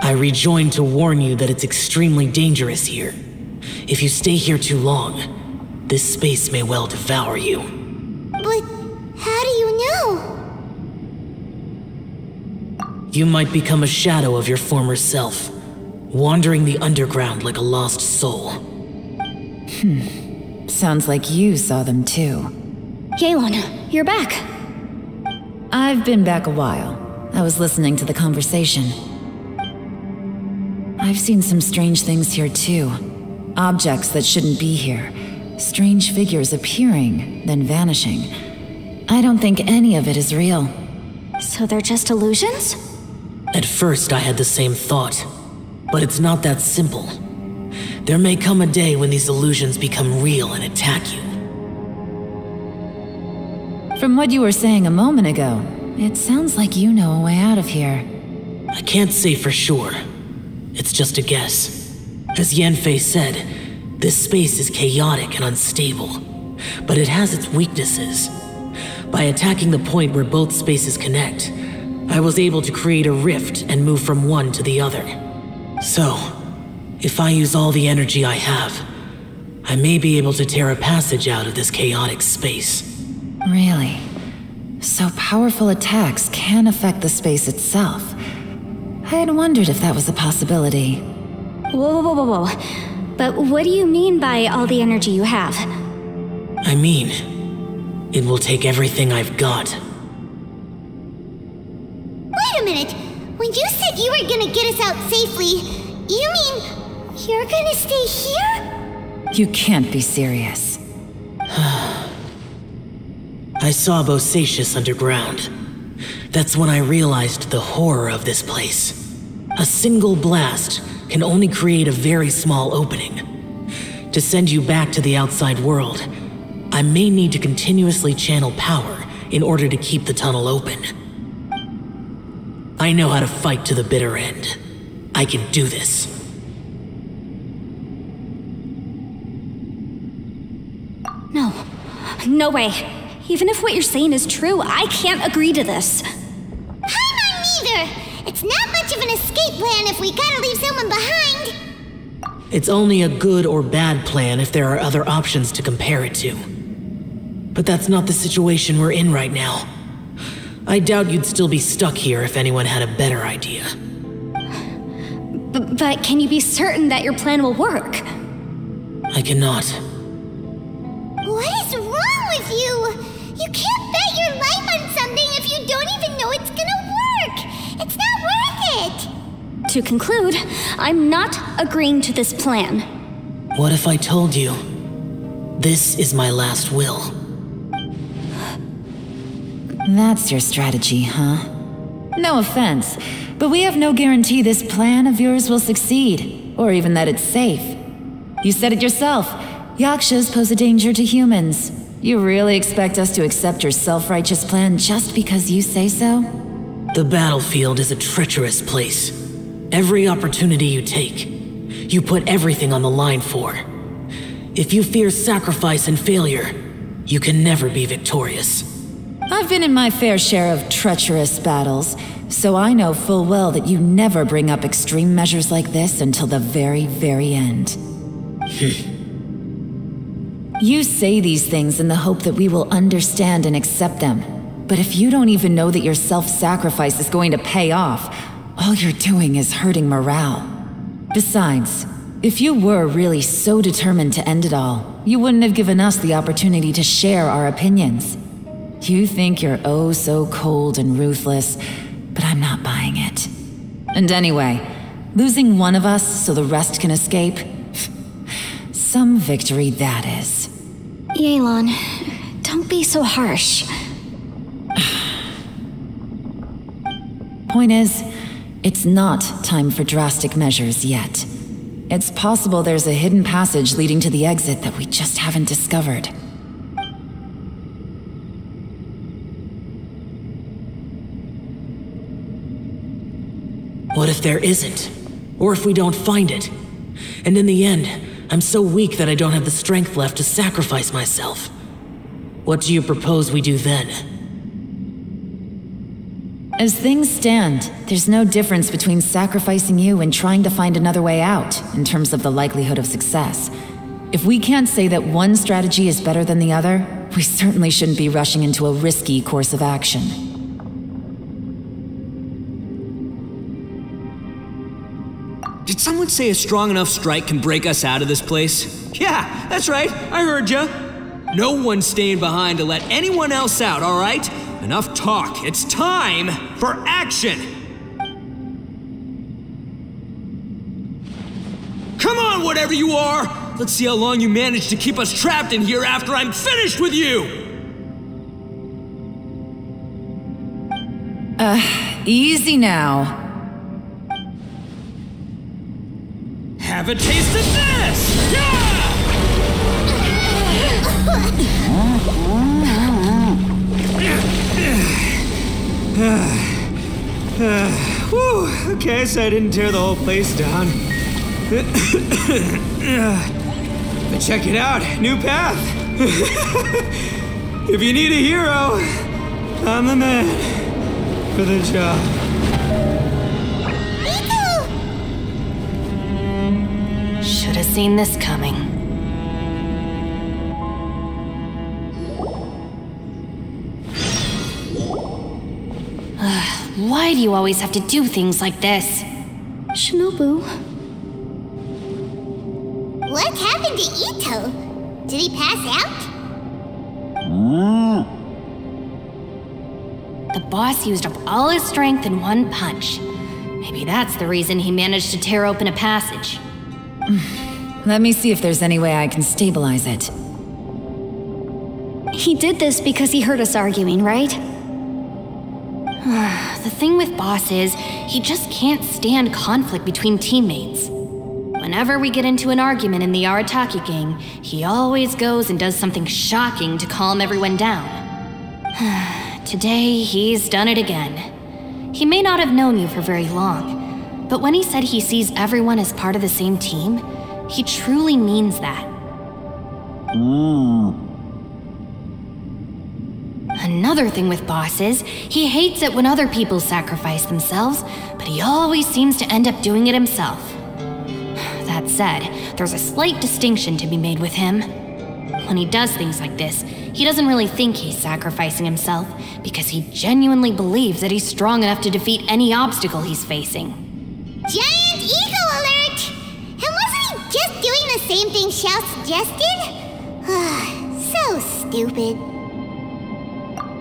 I rejoined to warn you that it's extremely dangerous here. If you stay here too long, this space may well devour you. But how do you know? You might become a shadow of your former self, wandering the underground like a lost soul. Sounds like you saw them too. Yelan, you're back. I've been back a while. I was listening to the conversation. I've seen some strange things here too. Objects that shouldn't be here. Strange figures appearing, then vanishing. I don't think any of it is real. So they're just illusions? At first I had the same thought, but it's not that simple. There may come a day when these illusions become real and attack you. From what you were saying a moment ago, it sounds like you know a way out of here. I can't say for sure. It's just a guess. As Yanfei said, this space is chaotic and unstable, but it has its weaknesses. By attacking the point where both spaces connect, I was able to create a rift and move from one to the other. So, if I use all the energy I have, I may be able to tear a passage out of this chaotic space. Really? So powerful attacks can affect the space itself. I had wondered if that was a possibility. Whoa, whoa, whoa, whoa. But what do you mean by all the energy you have? I mean, it will take everything I've got. Wait a minute! When you said you were gonna get us out safely, you mean you're gonna stay here? You can't be serious. I saw Bosacius underground. That's when I realized the horror of this place. A single blast can only create a very small opening. To send you back to the outside world, I may need to continuously channel power in order to keep the tunnel open. I know how to fight to the bitter end. I can do this. No. No way. Even if what you're saying is true, I can't agree to this. I'm not neither! It's not much of an escape plan if we gotta leave someone behind! It's only a good or bad plan if there are other options to compare it to. But that's not the situation we're in right now. I doubt you'd still be stuck here if anyone had a better idea. But can you be certain that your plan will work? I cannot. What is wrong with you? You can't bet your life on something if you don't even know it's gonna work! It's not worth it! To conclude, I'm not agreeing to this plan. What if I told you, this is my last will? That's your strategy, huh? No offense, but we have no guarantee this plan of yours will succeed, or even that it's safe. You said it yourself. Yakshas pose a danger to humans. You really expect us to accept your self-righteous plan just because you say so? The battlefield is a treacherous place. Every opportunity you take, you put everything on the line for. If you fear sacrifice and failure, you can never be victorious. I've been in my fair share of treacherous battles, so I know full well that you never bring up extreme measures like this until the very, very end. You say these things in the hope that we will understand and accept them. But if you don't even know that your self-sacrifice is going to pay off, all you're doing is hurting morale. Besides, if you were really so determined to end it all, you wouldn't have given us the opportunity to share our opinions. You think you're oh so cold and ruthless, but I'm not buying it. And anyway, losing one of us so the rest can escape? Some victory that is. Yelan, don't be so harsh. Point is, it's not time for drastic measures yet. It's possible there's a hidden passage leading to the exit that we just haven't discovered. What if there isn't? Or if we don't find it? And in the end, I'm so weak that I don't have the strength left to sacrifice myself. What do you propose we do then? As things stand, there's no difference between sacrificing you and trying to find another way out, in terms of the likelihood of success. If we can't say that one strategy is better than the other, we certainly shouldn't be rushing into a risky course of action. Did someone say a strong enough strike can break us out of this place? Yeah, that's right, I heard ya. No one's staying behind to let anyone else out, all right? Enough talk, it's time for action! Come on, whatever you are! Let's see how long you manage to keep us trapped in here after I'm finished with you! Easy now. Have a taste of this! Yeah! Okay, so I didn't tear the whole place down. But check it out, new path. If you need a hero, I'm the man for the job. Should have seen this coming. Why do you always have to do things like this? Shinobu. What happened to Ito? Did he pass out? The boss used up all his strength in one punch. Maybe that's the reason he managed to tear open a passage. Let me see if there's any way I can stabilize it. He did this because he heard us arguing, right? The thing with Boss is, he just can't stand conflict between teammates. Whenever we get into an argument in the Arataki gang, he always goes and does something shocking to calm everyone down. Today, he's done it again. He may not have known you for very long, but when he said he sees everyone as part of the same team, he truly means that. Another thing with Boss is, he hates it when other people sacrifice themselves, but he always seems to end up doing it himself. That said, there's a slight distinction to be made with him. When he does things like this, he doesn't really think he's sacrificing himself, because he genuinely believes that he's strong enough to defeat any obstacle he's facing. Giant ego alert! And wasn't he just doing the same thing Xiao suggested? So stupid.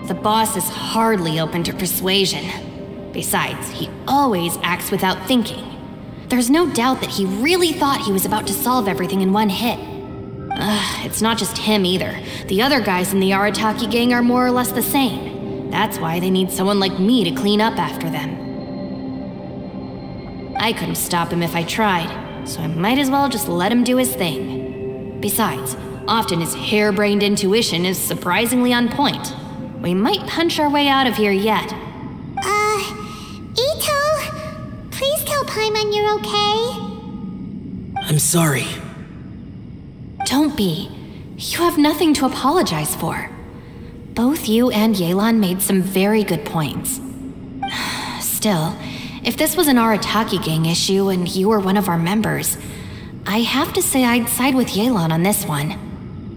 The boss is hardly open to persuasion. Besides, he always acts without thinking. There's no doubt that he really thought he was about to solve everything in one hit. It's not just him either. The other guys in the Arataki gang are more or less the same. That's why they need someone like me to clean up after them. I couldn't stop him if I tried, so I might as well just let him do his thing. Besides, often his harebrained intuition is surprisingly on point. We might punch our way out of here yet. Ito, please tell Paimon you're okay. I'm sorry. Don't be. You have nothing to apologize for. Both you and Yelan made some very good points. Still, if this was an Arataki gang issue and you were one of our members, I have to say I'd side with Yelan on this one.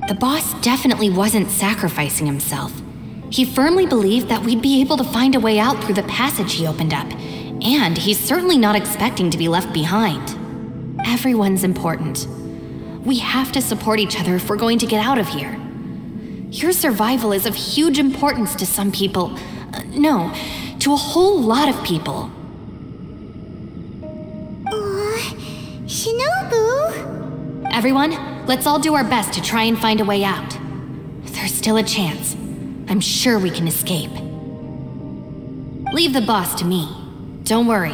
The boss definitely wasn't sacrificing himself. He firmly believed that we'd be able to find a way out through the passage he opened up, and he's certainly not expecting to be left behind. Everyone's important. We have to support each other if we're going to get out of here. Your survival is of huge importance to some people. No, to a whole lot of people. Shinobu? Everyone, let's all do our best to try and find a way out. There's still a chance. I'm sure we can escape. Leave the boss to me. Don't worry.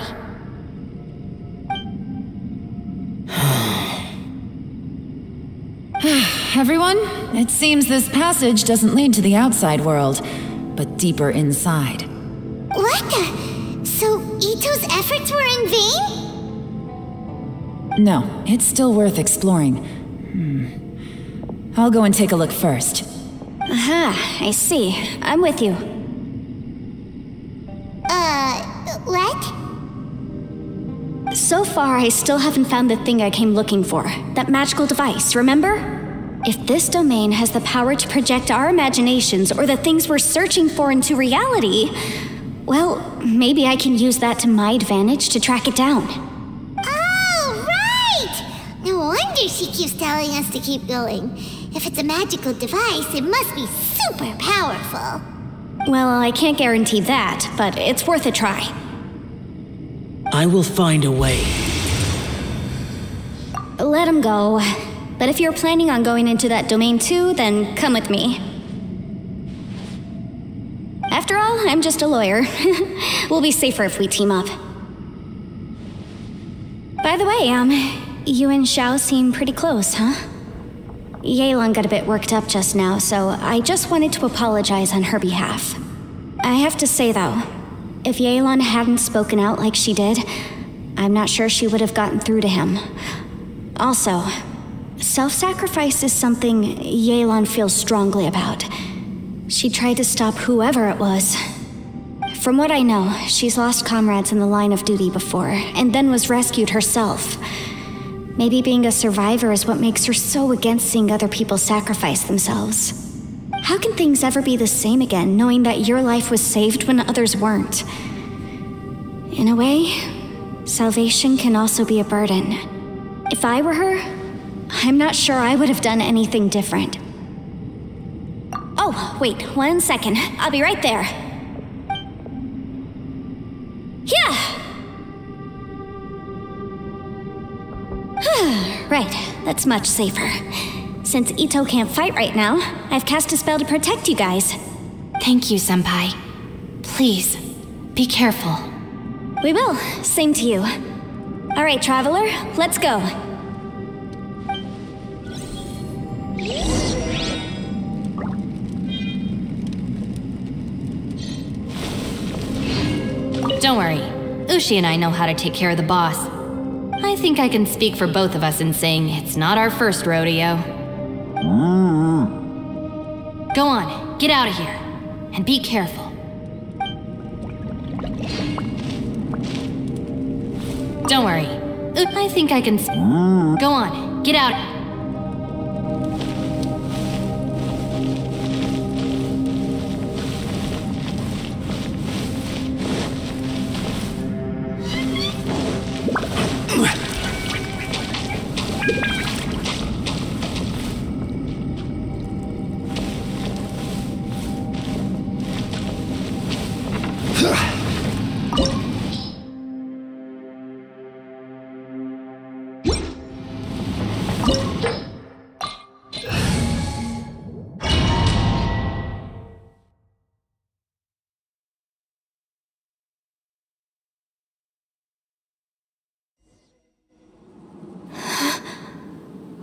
Everyone, it seems this passage doesn't lead to the outside world, but deeper inside. What the? So Ito's efforts were in vain? No, it's still worth exploring. I'll go and take a look first. Aha, I see. I'm with you. What? So far, I still haven't found the thing I came looking for. That magical device, remember? If this domain has the power to project our imaginations or the things we're searching for into reality, well, maybe I can use that to my advantage to track it down. Oh, right! No wonder she keeps telling us to keep going. If it's a magical device, it must be super powerful. Well, I can't guarantee that, but it's worth a try. I will find a way. Let him go. But if you're planning on going into that domain too, then come with me. After all, I'm just a lawyer. We'll be safer if we team up. By the way, you and Xiao seem pretty close, huh? Yelan got a bit worked up just now, so I just wanted to apologize on her behalf. I have to say though, If Yelan hadn't spoken out like she did, I'm not sure she would have gotten through to him. Also, self-sacrifice is something Yelan feels strongly about. She tried to stop whoever it was. From what I know, she's lost comrades in the line of duty before, and then was rescued herself. Maybe being a survivor is what makes her so against seeing other people sacrifice themselves. How can things ever be the same again, knowing that your life was saved when others weren't? In a way, salvation can also be a burden. If I were her, I'm not sure I would have done anything different. Oh, wait, 1 second. I'll be right there. Yeah! Right, that's much safer. Since Ito can't fight right now, I've cast a spell to protect you guys. Thank you, Senpai. Please, be careful. We will. Same to you. All right, Traveler, let's go. Don't worry. Ushi and I know how to take care of the boss. I think I can speak for both of us in saying it's not our first rodeo. Go on, get out of here. And be careful. Don't worry. I think I can... Go on, get out.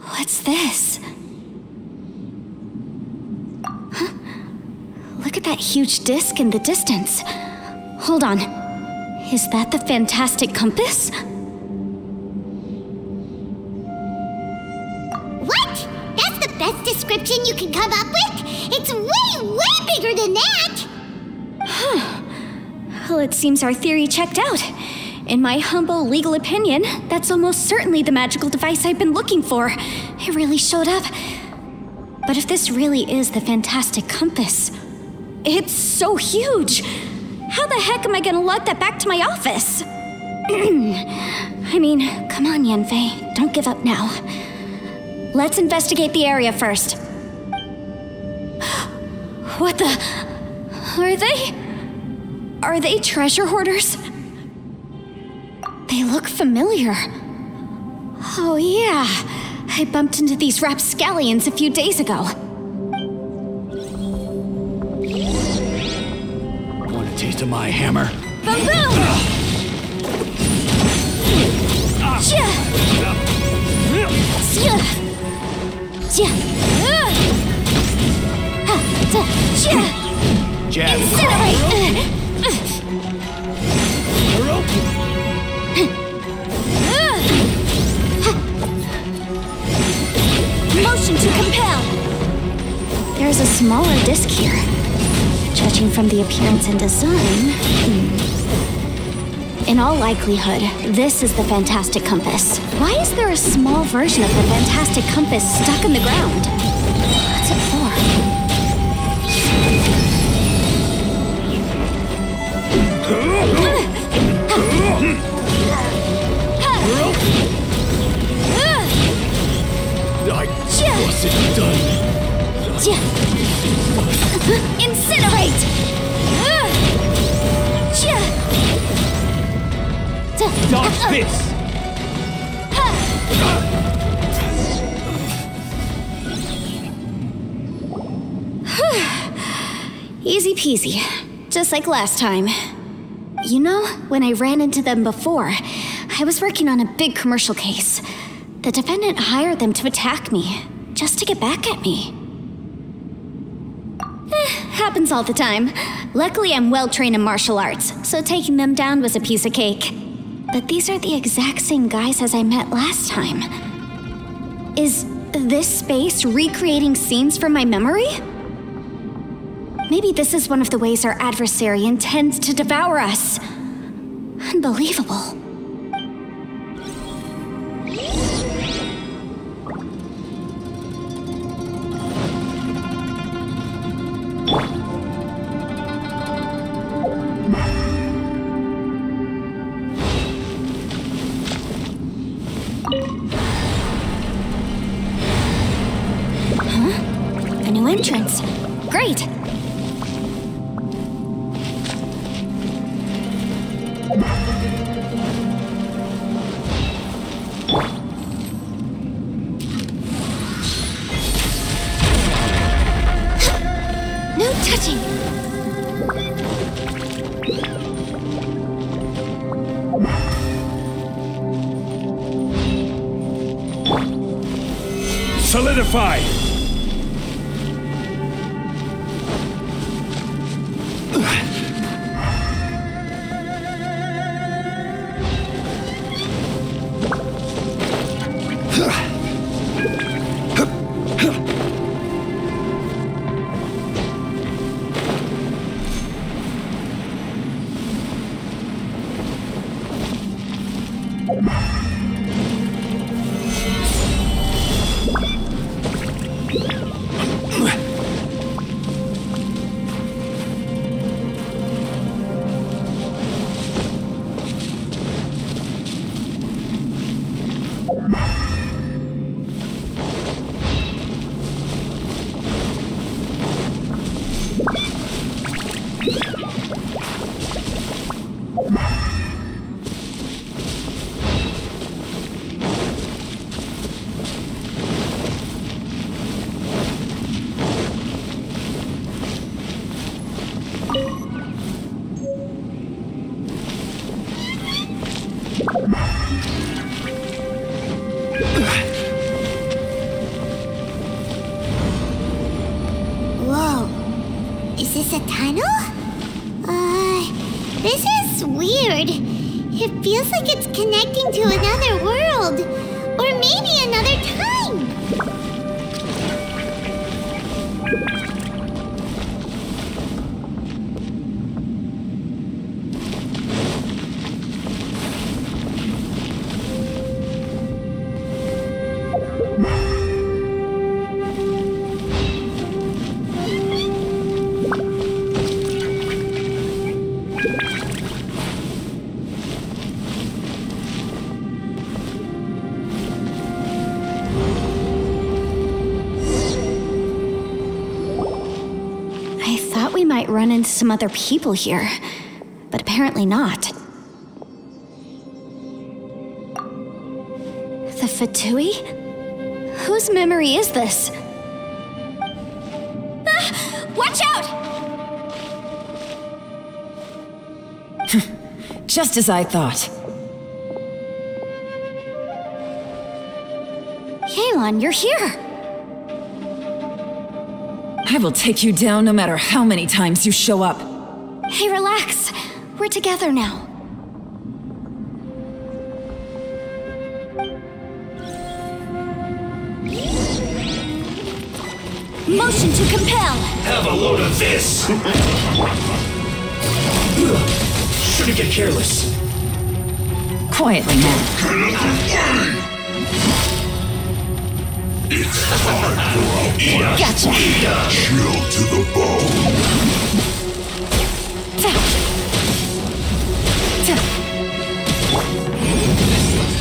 What's this? Huh? Look at that huge disc in the distance. Hold on. Is that the fantastic compass? What? That's the best description you can come up with? It's way bigger than that! Huh. Well, it seems our theory checked out. In my humble legal opinion, that's almost certainly the magical device I've been looking for. It really showed up. But if this really is the fantastic compass, it's so huge. How the heck am I gonna lug that back to my office? I mean, come on, Yanfei, don't give up now. Let's investigate the area first. What the? Are they treasure hoarders? They look familiar. Oh yeah, I bumped into these rapscallions a few days ago. Want a taste of my hammer? Boom boom! Jab. Incinerate! Motion to compel! There's a smaller disc here. Judging from the appearance and design... In all likelihood, this is the fantastic compass. Why is there a small version of the fantastic compass stuck in the ground? What's it for? I wasn't done. Incinerate! Dodge this! Easy peasy. Just like last time. You know, when I ran into them before, I was working on a big commercial case. The defendant hired them to attack me, just to get back at me. Happens all the time. Luckily, I'm well trained in martial arts, so taking them down was a piece of cake. But these are the exact same guys as I met last time. Is this space recreating scenes from my memory? Maybe this is one of the ways our adversary intends to devour us. Unbelievable. Huh? A new entrance. Great! No touching! Solidify! Whoa. Is this a tunnel? This is weird. It feels like it's connecting to another world. Or maybe another time. We might run into some other people here, but apparently not. The Fatui? Whose memory is this? Ah, watch out! Just as I thought. Yelan, you're here! I will take you down no matter how many times you show up. Hey, relax. We're together now. Motion to compel! Have a load of this! Shouldn't get careless. Quietly now. It's time for a Gotcha. chill to the bone.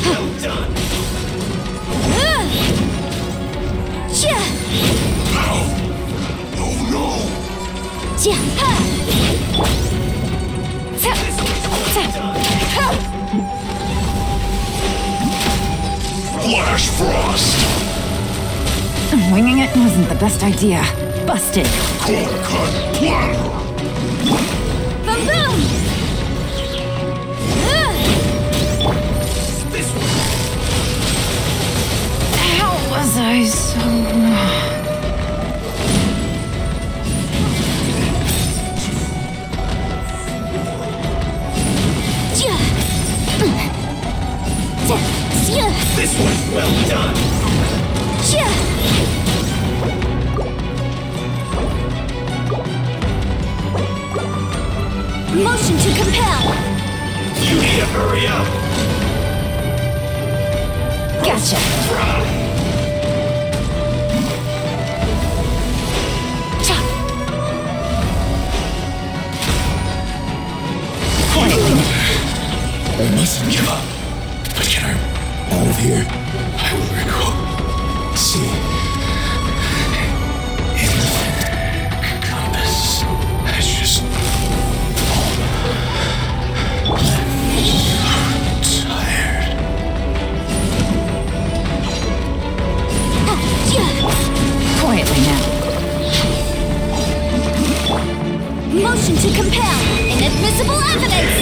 Well done. Oh no! Flash Frost! Winging it wasn't the best idea. Busted. Cold cut platter! Boom boom! How was I so... This one's well done. Motion to compel. You need to hurry up. Gotcha. I mustn't give up. But get her out of here. I will recall. See. In the compass. I just. Tired. Quietly now. Motion to compel. Inadmissible evidence.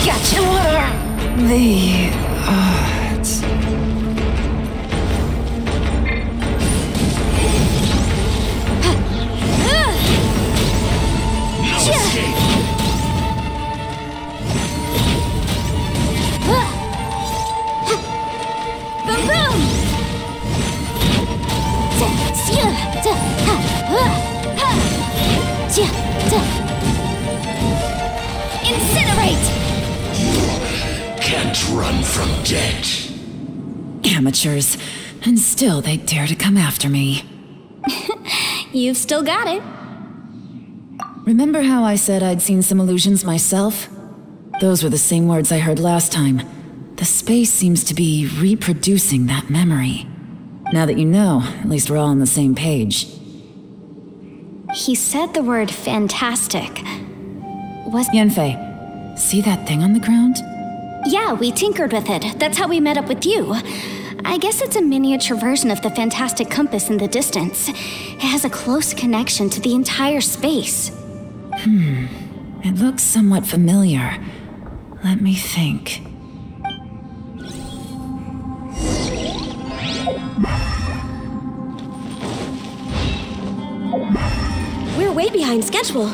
Gotcha. What are the odds? Incinerate! Can't run from death. Amateurs. And still they dare to come after me. You've still got it. Remember how I said I'd seen some illusions myself? Those were the same words I heard last time. The space seems to be reproducing that memory. Now that you know, at least we're all on the same page. He said the word fantastic. Was Yanfei, see that thing on the ground? Yeah, we tinkered with it. That's how we met up with you. I guess it's a miniature version of the fantastic compass in the distance. It has a close connection to the entire space. It looks somewhat familiar. Let me think. We're way behind schedule.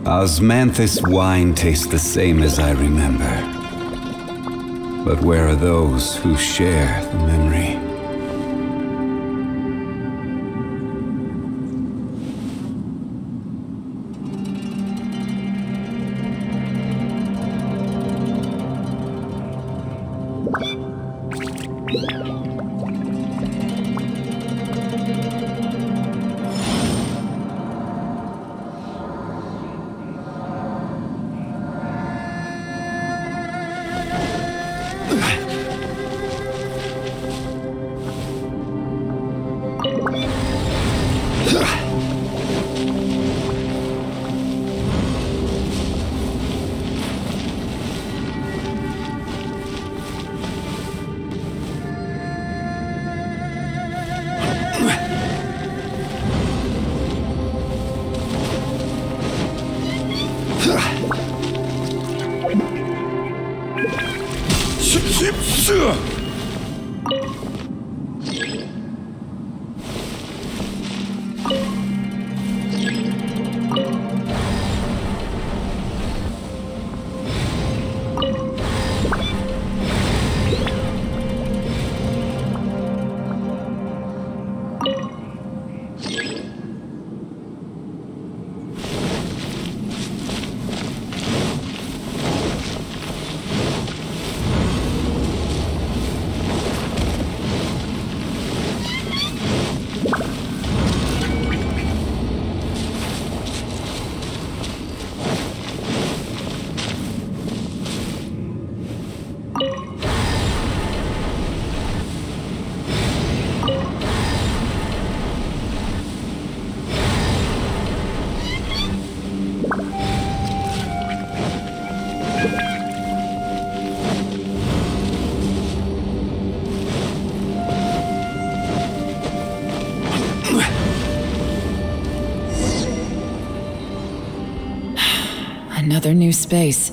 Osmanthus wine tastes the same as I remember. But where are those who share the memory? Another new space.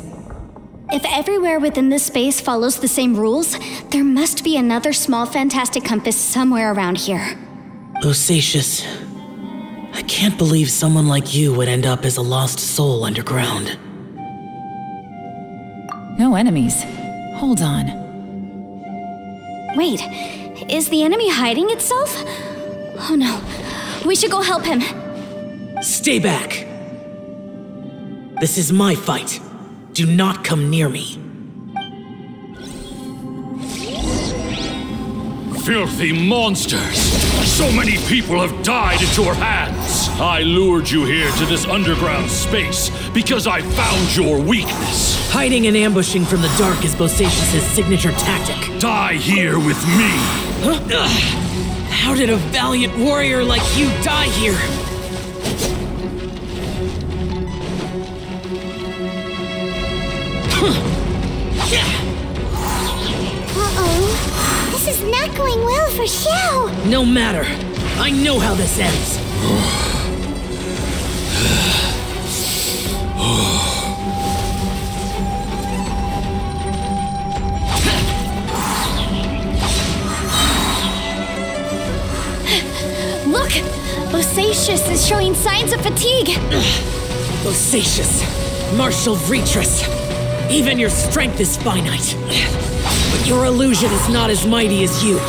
If everywhere within this space follows the same rules, there must be another small fantastic compass somewhere around here. Osatius, I can't believe someone like you would end up as a lost soul underground. No enemies. Hold on. Wait, is the enemy hiding itself? Oh no, we should go help him. Stay back! This is my fight. Do not come near me. Filthy monsters! So many people have died at your hands! I lured you here to this underground space because I found your weakness. Hiding and ambushing from the dark is Bosatius' signature tactic. Die here with me! Huh? How did a valiant warrior like you die here? Uh-oh. This is not going well for Xiao. No matter. I know how this ends. Look! Bosatius is showing signs of fatigue. Bosatius, martial Retris. Even your strength is finite. But your illusion is not as mighty as you.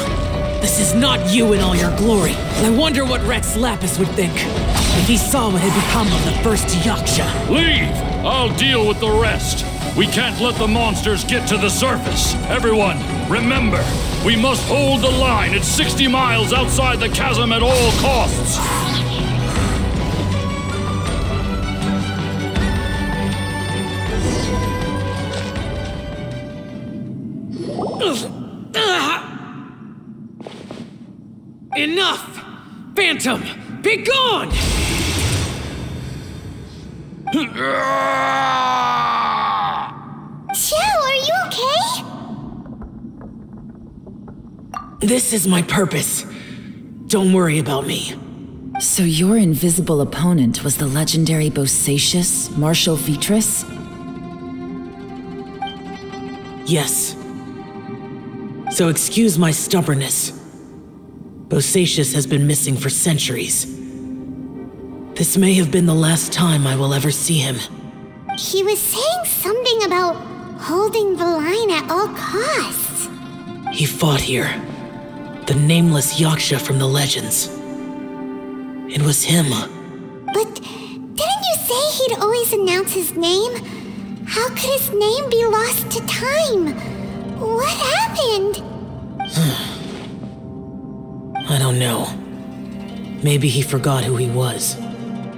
This is not you in all your glory. I wonder what Rex Lapis would think if he saw what had become of the first Yaksha. Leave! I'll deal with the rest. We can't let the monsters get to the surface. Everyone, remember, we must hold the line at 60 miles outside the chasm at all costs. Enough! Phantom, be gone! Xiao, are you okay? This is my purpose. Don't worry about me. So your invisible opponent was the legendary Bosacius, Marshal Vitris? Yes. So excuse my stubbornness. Bosacius has been missing for centuries. This may have been the last time I will ever see him. He was saying something about holding the line at all costs. He fought here. The nameless Yaksha from the legends. It was him. But didn't you say he'd always announce his name? How could his name be lost to time? What happened? I don't know. Maybe he forgot who he was.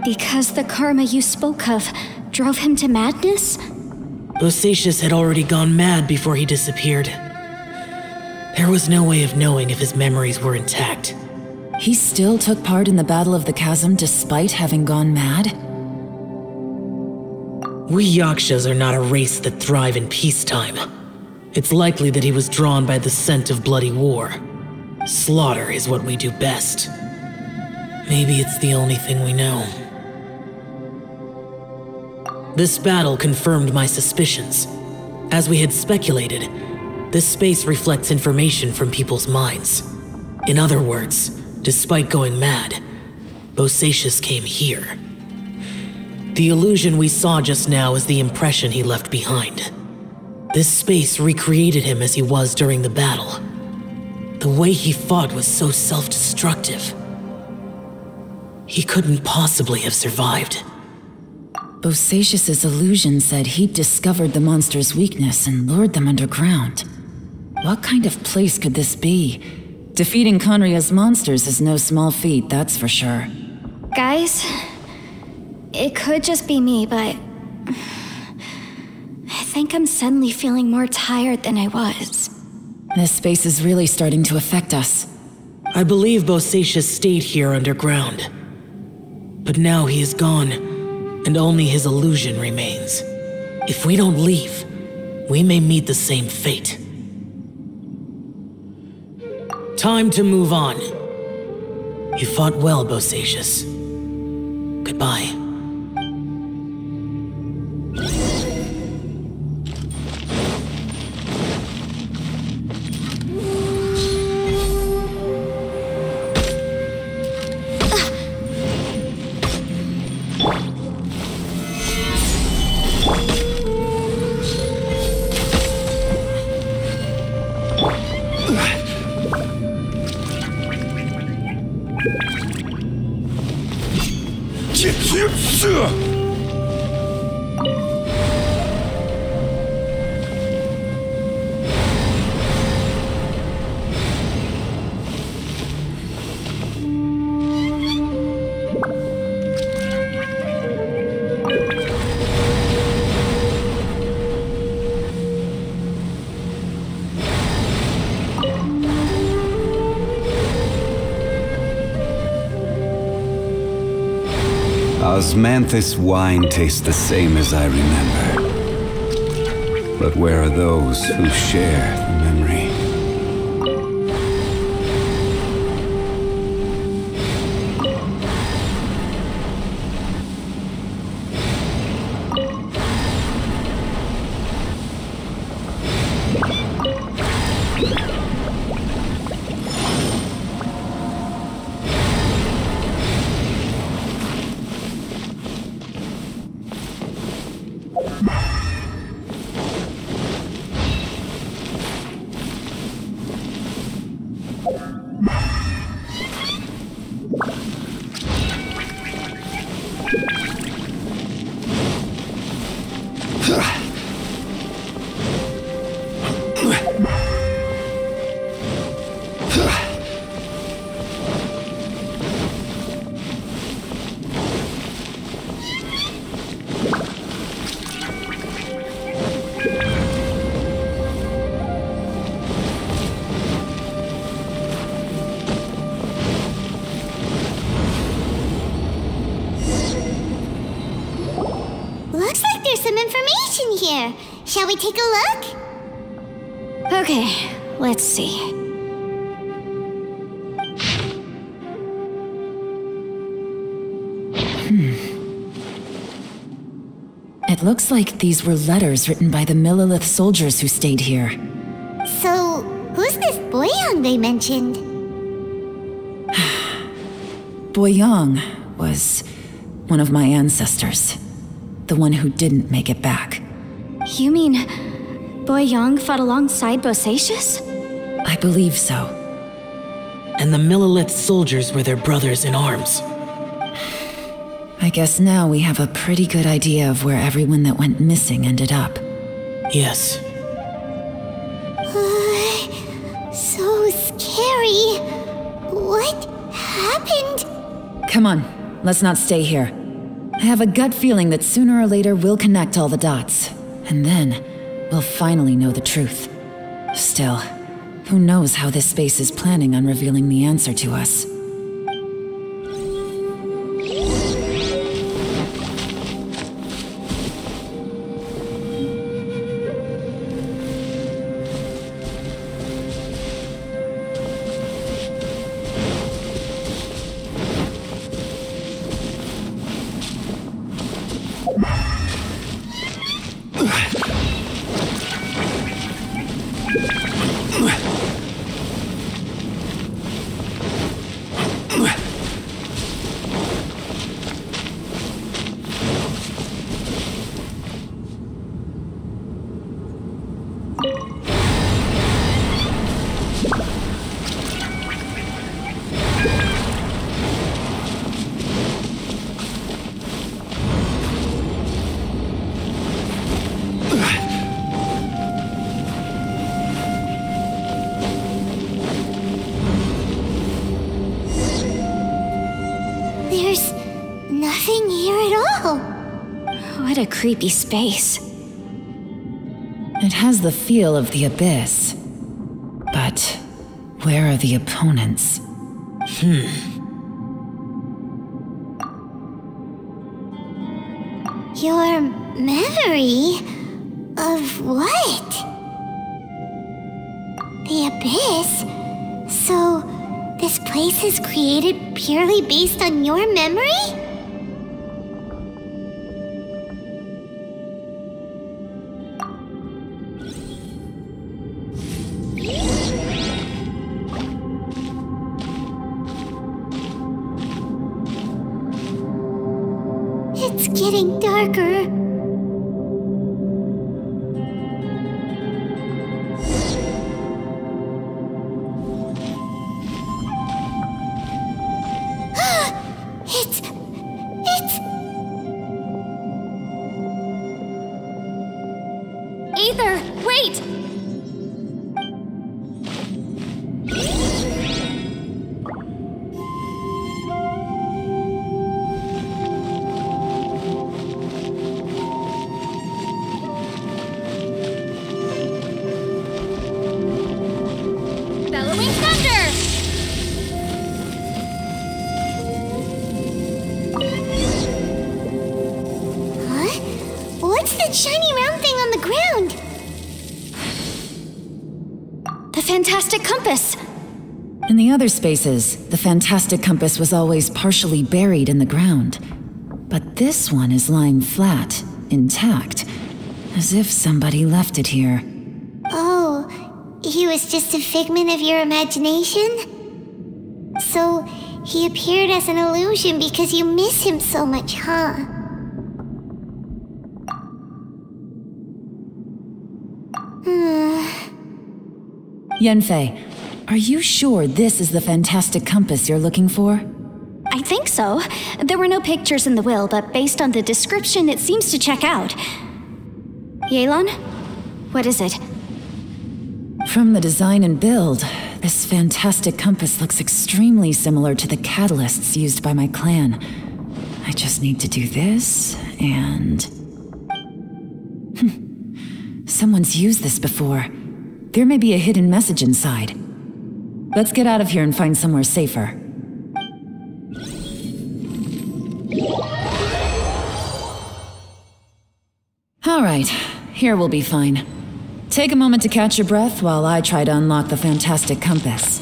Because the karma you spoke of drove him to madness? Bosacius had already gone mad before he disappeared. There was no way of knowing if his memories were intact. He still took part in the Battle of the Chasm despite having gone mad? We Yakshas are not a race that thrive in peacetime. It's likely that he was drawn by the scent of bloody war. Slaughter is what we do best. Maybe it's the only thing we know. This battle confirmed my suspicions. As we had speculated, this space reflects information from people's minds. In other words, despite going mad, Bosacius came here. The illusion we saw just now is the impression he left behind. This space recreated him as he was during the battle. The way he fought was so self-destructive. He couldn't possibly have survived. Bosacius's illusion said he'd discovered the monster's weakness and lured them underground. What kind of place could this be? Defeating Conria's monsters is no small feat, that's for sure. Guys, it could just be me, but I think I'm suddenly feeling more tired than I was. This space is really starting to affect us. I believe Bosacius stayed here underground. But now he is gone, and only his illusion remains. If we don't leave, we may meet the same fate. Time to move on. You fought well, Bosacius. Goodbye. Osmanthus wine tastes the same as I remember. But where are those who share the memory? Looks like there's some information here. Shall we take a look? Okay, let's see. It looks like these were letters written by the Millilith soldiers who stayed here. So, who's this Boyang they mentioned? Boyang was one of my ancestors. The one who didn't make it back. You mean Boyang fought alongside Bosacius? I believe so. And the Millilith soldiers were their brothers in arms. I guess now we have a pretty good idea of where everyone that went missing ended up. Yes. So scary. What happened? Come on, let's not stay here. I have a gut feeling that sooner or later we'll connect all the dots. And then, we'll finally know the truth. Still, who knows how this space is planning on revealing the answer to us. There's nothing here at all. What a creepy space. It has the feel of the Abyss. But where are the opponents? Your memory of what? The Abyss? So, this place is created purely based on your memory? It's getting darker. Aether, wait! Bellowing thunder! Huh? What's that shiny round thing on the ground? The fantastic compass! In the other spaces, the fantastic compass was always partially buried in the ground. But this one is lying flat, intact, as if somebody left it here. Oh, he was just a figment of your imagination? So, he appeared as an illusion because you miss him so much, huh? Yanfei, are you sure this is the fantastic compass you're looking for? I think so. There were no pictures in the will, but based on the description, it seems to check out. Yelan? What is it? From the design and build, this fantastic compass looks extremely similar to the catalysts used by my clan. I just need to do this, and... Someone's used this before. There may be a hidden message inside. Let's get out of here and find somewhere safer. All right, here we'll be fine. Take a moment to catch your breath while I try to unlock the fantastic compass.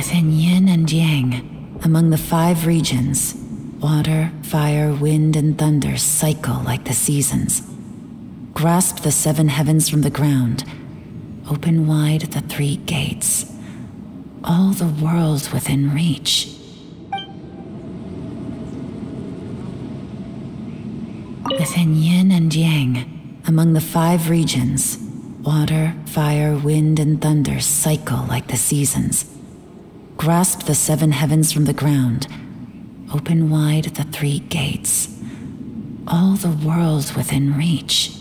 Within yin and yang, among the 5 regions, water, fire, wind, and thunder cycle like the seasons. Grasp the 7 heavens from the ground. Open wide the 3 gates. All the worlds within reach. Within yin and yang, among the 5 regions, water, fire, wind, and thunder cycle like the seasons. Grasp the 7 heavens from the ground. Open wide the 3 gates. All the worlds within reach.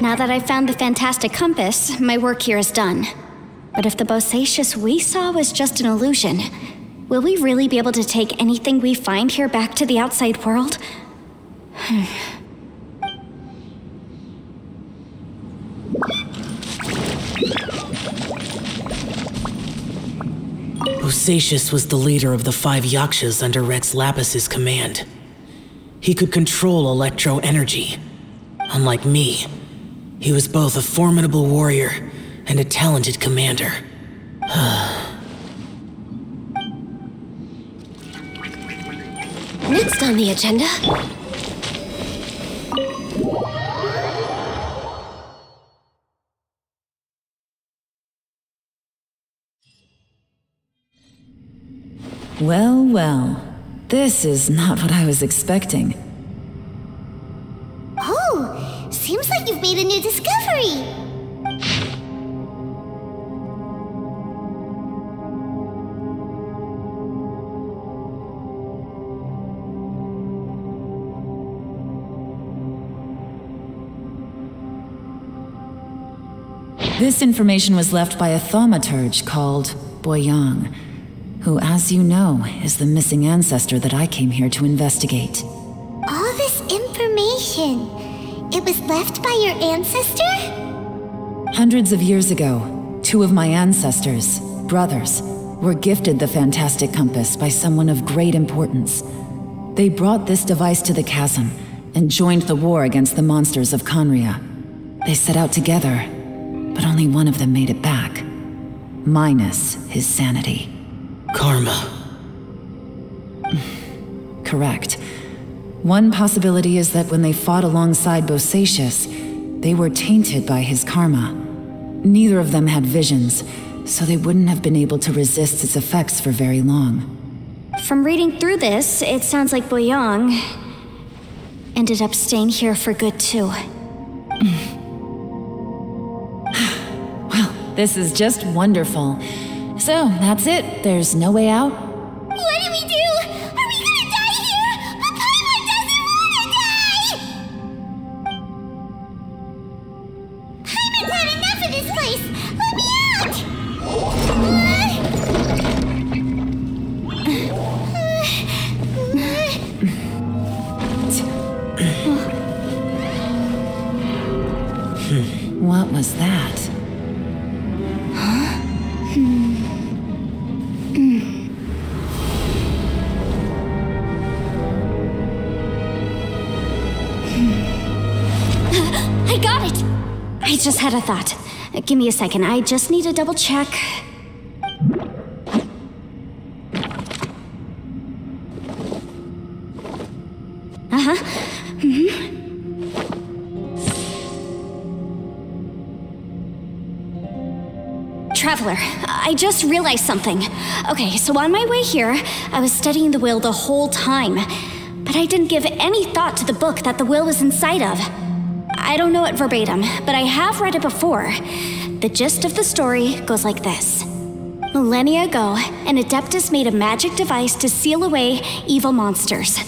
Now that I've found the fantastic compass, my work here is done. But if the Bosacius we saw was just an illusion, will we really be able to take anything we find here back to the outside world? Bosacius was the leader of the 5 Yakshas under Rex Lapis's command. He could control electro energy. Unlike me, he was both a formidable warrior and a talented commander. Next on the agenda... Well, well. This is not what I was expecting. Oh, seems like you've made a new discovery. This information was left by a thaumaturge called Boyang, who, as you know, is the missing ancestor that I came here to investigate. All this information, it was left by your ancestor? Hundreds of years ago, 2 of my ancestors, brothers, were gifted the fantastic compass by someone of great importance. They brought this device to the chasm and joined the war against the monsters of Conria. They set out together, but only one of them made it back, minus his sanity. Karma. Correct. One possibility is that when they fought alongside Bosacius, they were tainted by his karma. Neither of them had visions, so they wouldn't have been able to resist its effects for very long. From reading through this, it sounds like Boyang ended up staying here for good too. Well, this is just wonderful. So, that's it. There's no way out? What do we do? Are we gonna die here? But Paimon doesn't wanna die! Paimon's had enough of this place! Let me out! What was that? I got it! I just had a thought. Give me a second, I just need to double check. Traveler, I just realized something. Okay, so on my way here, I was studying the will the whole time, but I didn't give any thought to the book that the will was inside of. I don't know it verbatim, but I have read it before. The gist of the story goes like this. Millennia ago, an Adeptus made a magic device to seal away evil monsters.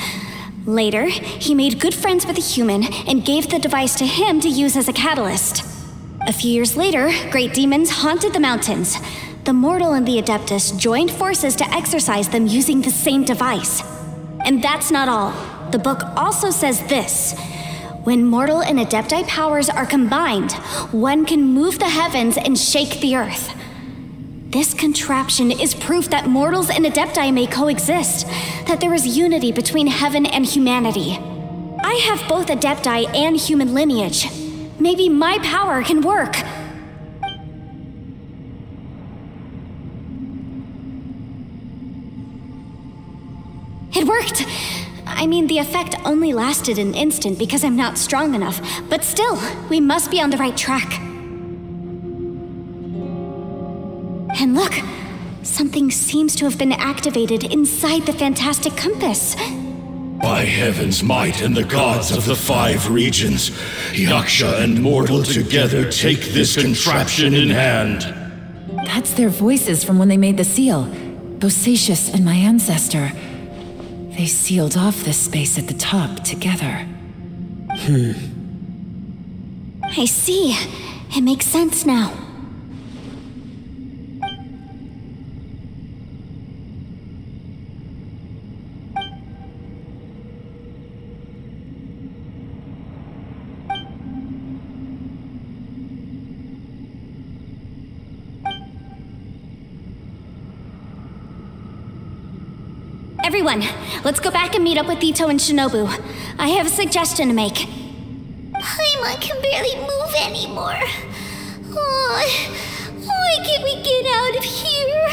Later, he made good friends with a human and gave the device to him to use as a catalyst. A few years later, great demons haunted the mountains. The mortal and the Adeptus joined forces to exorcise them using the same device. And that's not all. The book also says this. When mortal and Adepti powers are combined, one can move the heavens and shake the earth. This contraption is proof that mortals and Adepti may coexist, that there is unity between heaven and humanity. I have both Adepti and human lineage. Maybe my power can work. It worked! I mean, the effect only lasted an instant because I'm not strong enough, but still, we must be on the right track. And look, something seems to have been activated inside the fantastic compass. By heaven's might and the gods of the 5 regions, Yaksha and mortal together take this contraption in hand. That's their voices from when they made the seal. Bosacius and my ancestor. They sealed off this space at the top together. I see. It makes sense now. Everyone, let's go back and meet up with Ito and Shinobu. I have a suggestion to make. Paimon can barely move anymore. Why can't we get out of here?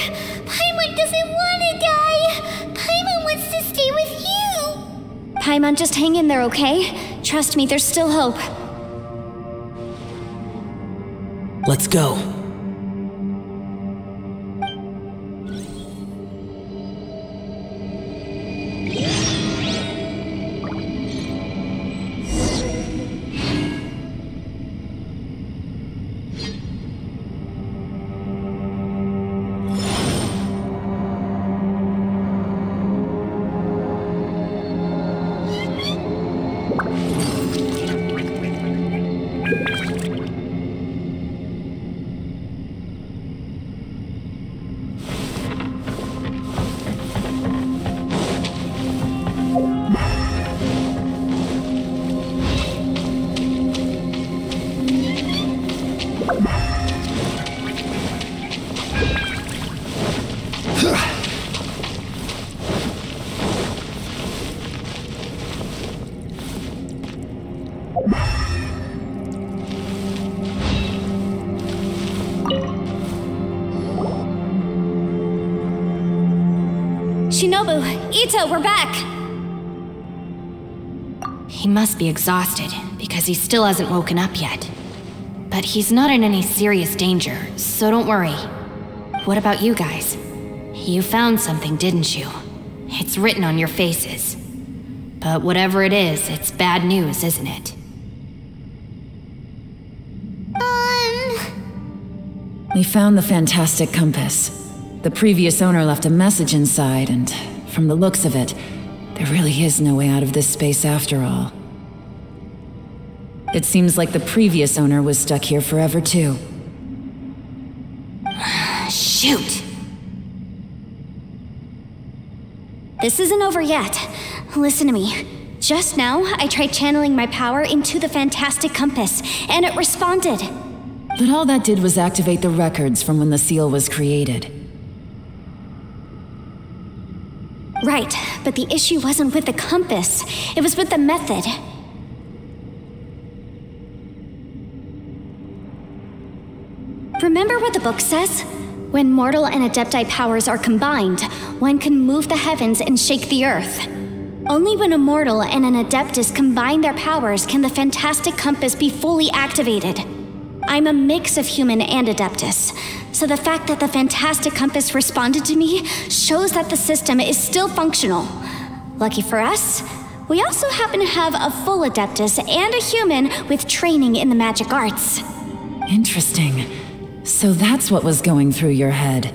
Paimon doesn't want to die. Paimon wants to stay with you. Paimon, just hang in there, okay? Trust me, there's still hope. Let's go. Shinobu, Ito, we're back! He must be exhausted, because he still hasn't woken up yet. But he's not in any serious danger, so don't worry. What about you guys? You found something, didn't you? It's written on your faces. But whatever it is, it's bad news, isn't it? We found the fantastic compass. The previous owner left a message inside, and from the looks of it, there really is no way out of this space after all. It seems like the previous owner was stuck here forever too. Shoot! This isn't over yet. Listen to me. Just now, I tried channeling my power into the fantastic compass, and it responded. But all that did was activate the records from when the seal was created. Right, but the issue wasn't with the compass. It was with the method. Remember what the book says? When mortal and Adepti powers are combined, one can move the heavens and shake the earth. Only when a mortal and an Adeptus combine their powers can the fantastic compass be fully activated. I'm a mix of human and Adeptus, so the fact that the fantastic compass responded to me shows that the system is still functional. Lucky for us, we also happen to have a full Adeptus and a human with training in the magic arts. Interesting. So that's what was going through your head.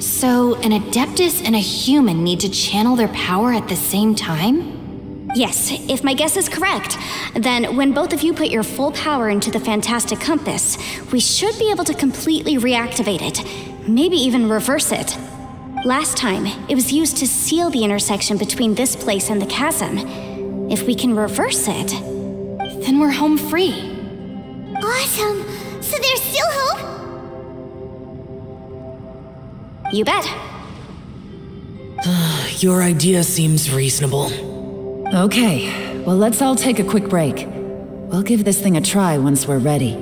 So an Adeptus and a human need to channel their power at the same time? Yes, if my guess is correct, then when both of you put your full power into the fantastic compass, we should be able to completely reactivate it, maybe even reverse it. Last time, it was used to seal the intersection between this place and the chasm. If we can reverse it, then we're home free. Awesome. So there's still hope? You bet. Your idea seems reasonable. Okay, well, let's all take a quick break. We'll give this thing a try once we're ready.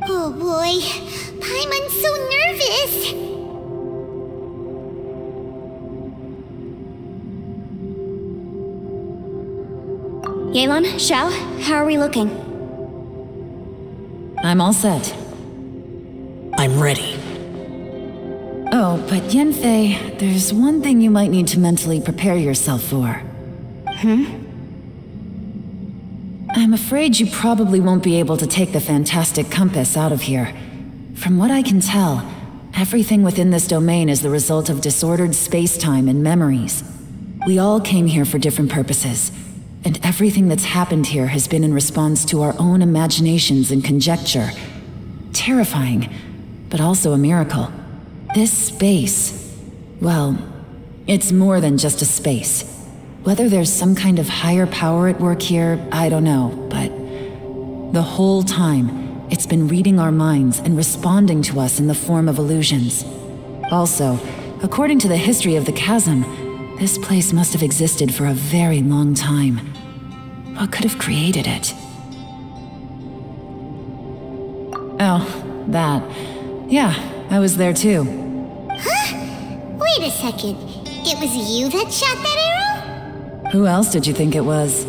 Oh boy, Paimon's so nervous. Yelan, Xiao, how are we looking? I'm all set. I'm ready. Oh, but Yanfei, there's one thing you might need to mentally prepare yourself for. I'm afraid you probably won't be able to take the fantastic compass out of here. From what I can tell, everything within this domain is the result of disordered space-time and memories. We all came here for different purposes, and everything that's happened here has been in response to our own imaginations and conjecture. Terrifying, but also a miracle. This space, well, it's more than just a space. Whether there's some kind of higher power at work here, I don't know, but the whole time, it's been reading our minds and responding to us in the form of illusions. Also, according to the history of the chasm, this place must have existed for a very long time. What could have created it? Oh, that. Yeah, I was there too. Huh? Wait a second. It was you that shot that arrow? Who else did you think it was?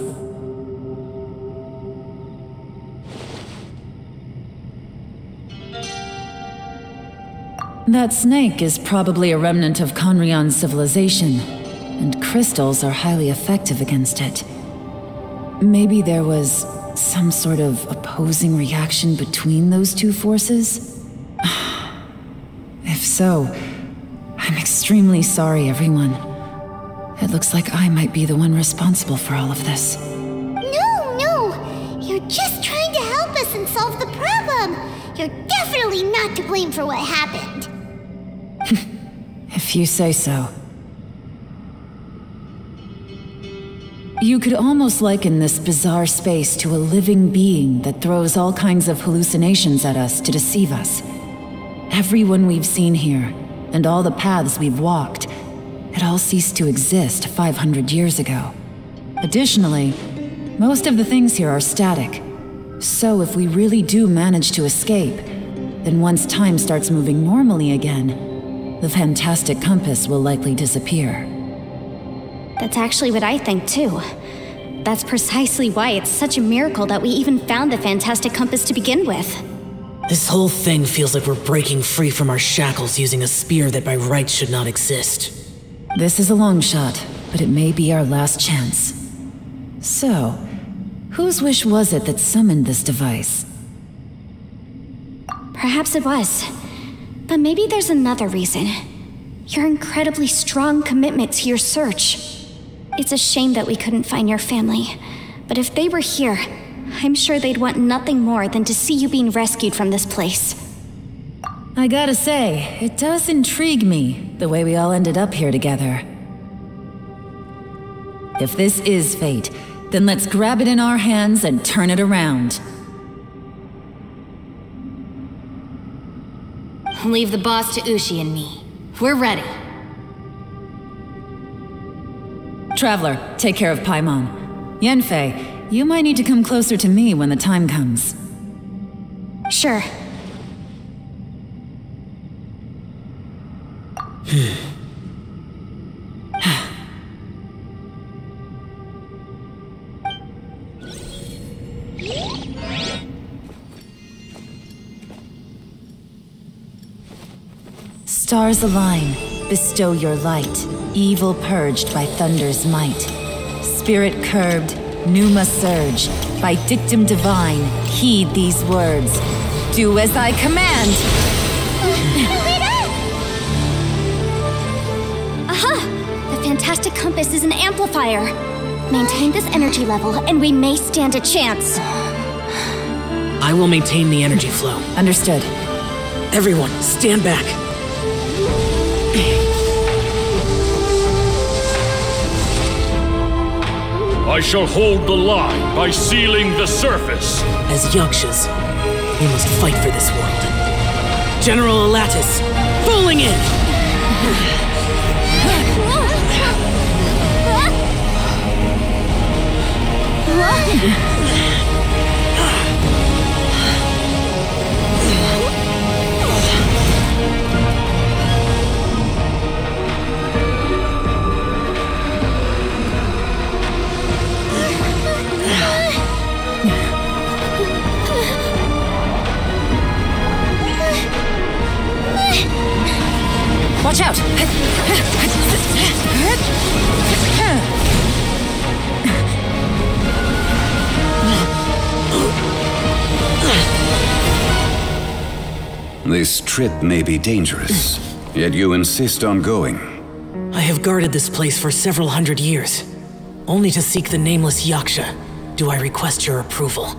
That snake is probably a remnant of Conrion's civilization, and crystals are highly effective against it. Maybe there was some sort of opposing reaction between those two forces? If so, I'm extremely sorry, everyone. It looks like I might be the one responsible for all of this. No! You're just trying to help us and solve the problem! You're definitely not to blame for what happened. If you say so. You could almost liken this bizarre space to a living being that throws all kinds of hallucinations at us to deceive us. Everyone we've seen here, and all the paths we've walked, it all ceased to exist 500 years ago. Additionally, most of the things here are static. So if we really do manage to escape, then once time starts moving normally again, the fantastic compass will likely disappear. That's actually what I think too. That's precisely why it's such a miracle that we even found the fantastic compass to begin with. This whole thing feels like we're breaking free from our shackles using a spear that by rights should not exist. This is a long shot, but it may be our last chance. So, whose wish was it that summoned this device? Perhaps it was. But maybe there's another reason. Your incredibly strong commitment to your search. It's a shame that we couldn't find your family. But if they were here, I'm sure they'd want nothing more than to see you being rescued from this place. I gotta say, it does intrigue me, the way we all ended up here together. If this is fate, then let's grab it in our hands and turn it around. Leave the boss to Ushi and me. We're ready. Traveler, take care of Paimon. Yanfei, you might need to come closer to me when the time comes. Sure. Stars align, bestow your light, evil purged by thunder's might. Spirit curbed, pneuma surge, by dictum divine, heed these words. Do as I command! Aha! The fantastic compass is an amplifier. Maintain this energy level, and we may stand a chance. I will maintain the energy flow. Understood. Everyone, stand back. I shall hold the line by sealing the surface. As Yakshas, we must fight for this world. General Alatus, falling in! Watch out! This trip may be dangerous, yet you insist on going. I have guarded this place for several hundred years. Only to seek the nameless Yaksha do I request your approval.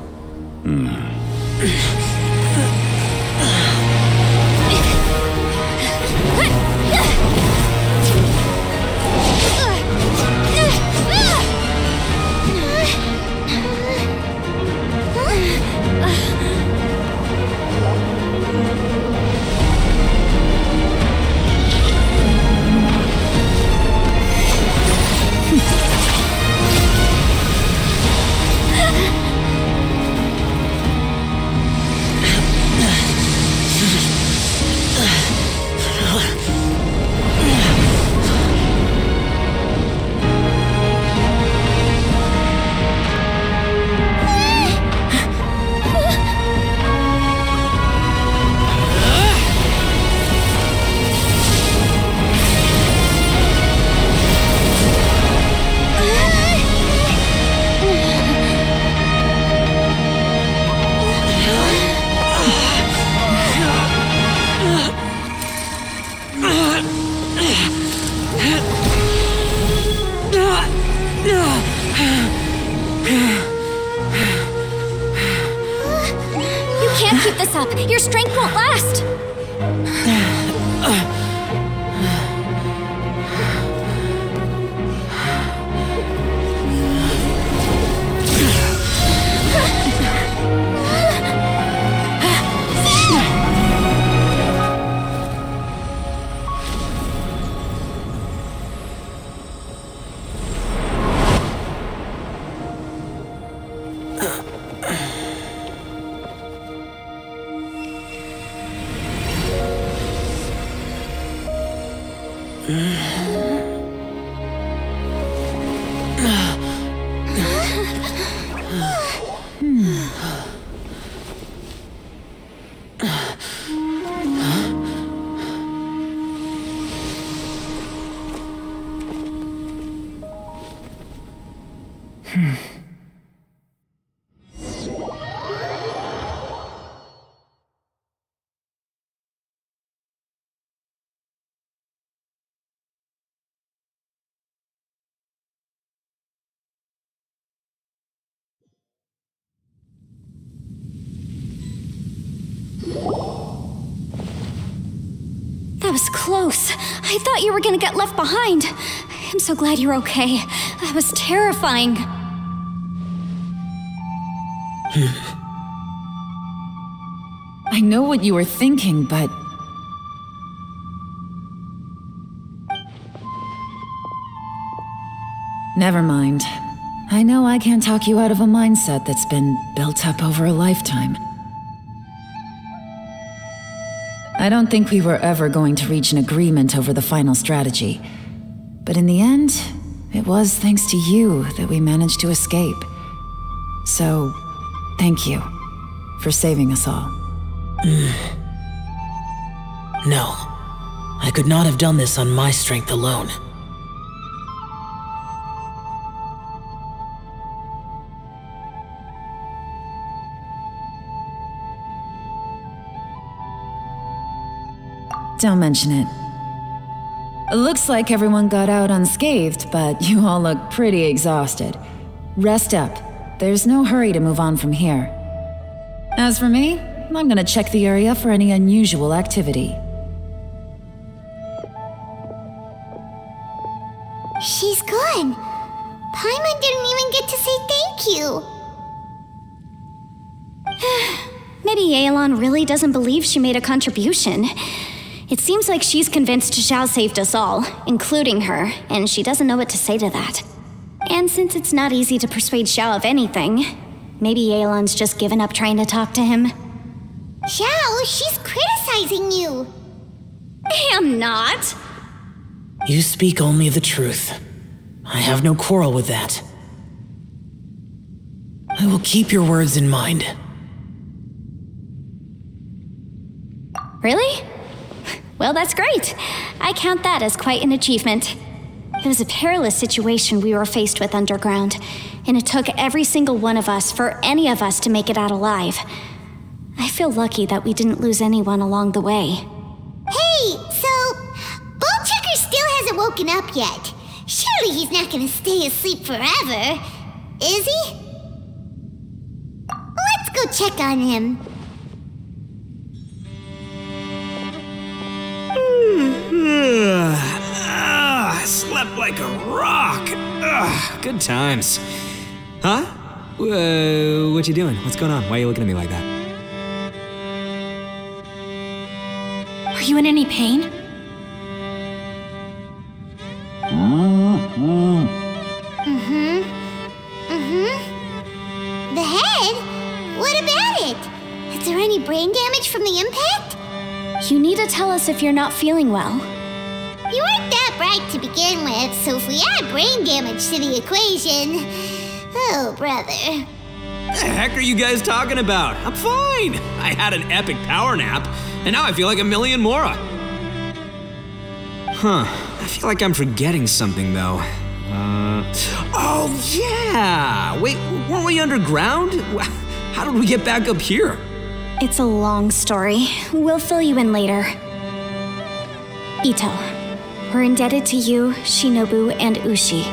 Keep this up. Your strength won't last. That was close. I thought you were gonna get left behind. I'm so glad you're okay. That was terrifying. I know what you were thinking, but... Never mind. I know I can't talk you out of a mindset that's been built up over a lifetime. I don't think we were ever going to reach an agreement over the final strategy. But in the end, it was thanks to you that we managed to escape. So, thank you for saving us all. No. I could not have done this on my strength alone. Don't mention it. It looks like everyone got out unscathed, but you all look pretty exhausted. Rest up. There's no hurry to move on from here. As for me, I'm gonna check the area for any unusual activity. She's gone. Paimon didn't even get to say thank you. Maybe Yelan really doesn't believe she made a contribution. It seems like she's convinced Xiao saved us all, including her, and she doesn't know what to say to that. And since it's not easy to persuade Xiao of anything, maybe Yelan's just given up trying to talk to him. Xiao, she's criticizing you. I'm not. You speak only the truth. I have no quarrel with that. I will keep your words in mind. Really? Well, that's great. I count that as quite an achievement. It was a perilous situation we were faced with underground, and it took every single one of us for any of us to make it out alive. I feel lucky that we didn't lose anyone along the way. Hey, so Bullchecker still hasn't woken up yet. Surely he's not gonna stay asleep forever, is he? Let's go check on him. I slept like a rock. Good times. Huh? What you doing? What's going on? Why are you looking at me like that? Are you in any pain? The head? What about it? Is there any brain damage from the impact? You need to tell us if you're not feeling well. You weren't that bright to begin with, so if we add brain damage to the equation... Oh, brother. The heck are you guys talking about? I'm fine. I had an epic power nap, and now I feel like a million more. Huh. I feel like I'm forgetting something, though. Oh, yeah! Wait, weren't we underground? How did we get back up here? It's a long story. We'll fill you in later. Ito, we're indebted to you, Shinobu, and Ushi.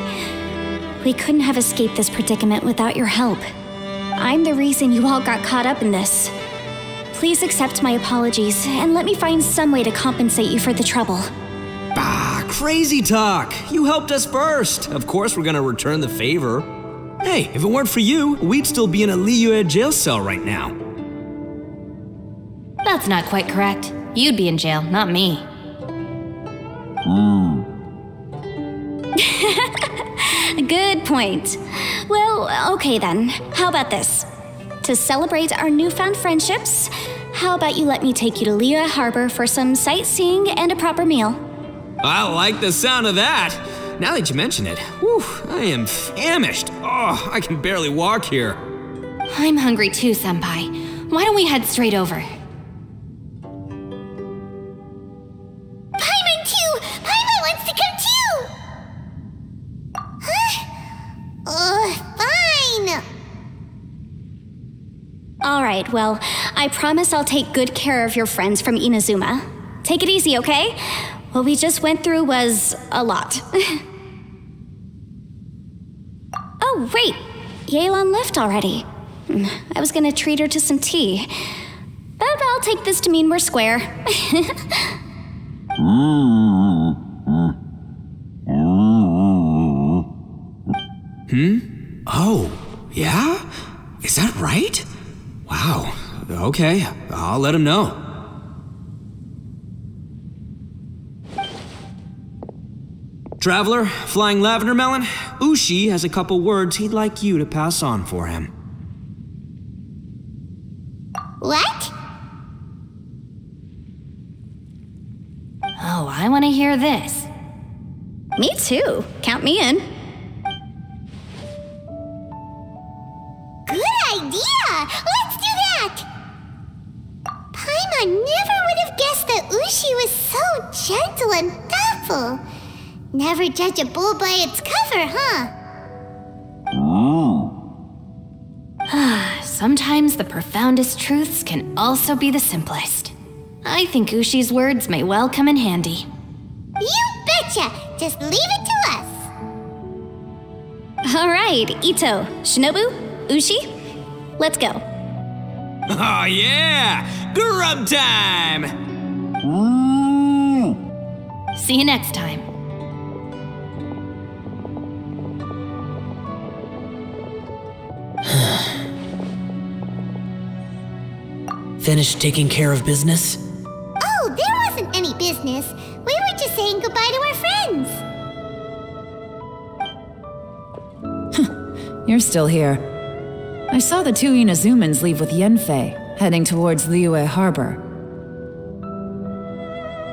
We couldn't have escaped this predicament without your help. I'm the reason you all got caught up in this. Please accept my apologies, and let me find some way to compensate you for the trouble. Bah, crazy talk! You helped us first! Of course we're gonna return the favor. Hey, if it weren't for you, we'd still be in a Liyue jail cell right now. That's not quite correct. You'd be in jail, not me. Good point. Well, okay then. How about this? To celebrate our newfound friendships, how about you let me take you to Liyue Harbor for some sightseeing and a proper meal? I like the sound of that. Now that you mention it, whew, I am famished. Oh, I can barely walk here. I'm hungry too, Senpai. Why don't we head straight over? Paimon too! Paimon wants to come too! Huh? Fine! Alright, well, I promise I'll take good care of your friends from Inazuma. Take it easy, okay? What we just went through was a lot. Oh, wait! Yelan left already. I was gonna treat her to some tea. But I'll take this to mean we're square. Oh, yeah? Is that right? Wow. Okay, I'll let him know. Traveler, Flying Lavender Melon, Ushi has a couple words he'd like you to pass on for him. What? Oh, I want to hear this. Me too. Count me in. Good idea! Let's do that! Paimon never would have guessed that Ushi was so gentle and thoughtful. Never judge a bull by its cover, huh? Sometimes the profoundest truths can also be the simplest. I think Ushi's words may well come in handy. You betcha! Just leave it to us! Alright, Ito, Shinobu, Ushi, let's go. Oh yeah! Grub time! See you next time. finished taking care of business? Oh, there wasn't any business. We were just saying goodbye to our friends. You're still here. I saw the two Inazumans leave with Yanfei, heading towards Liyue Harbor.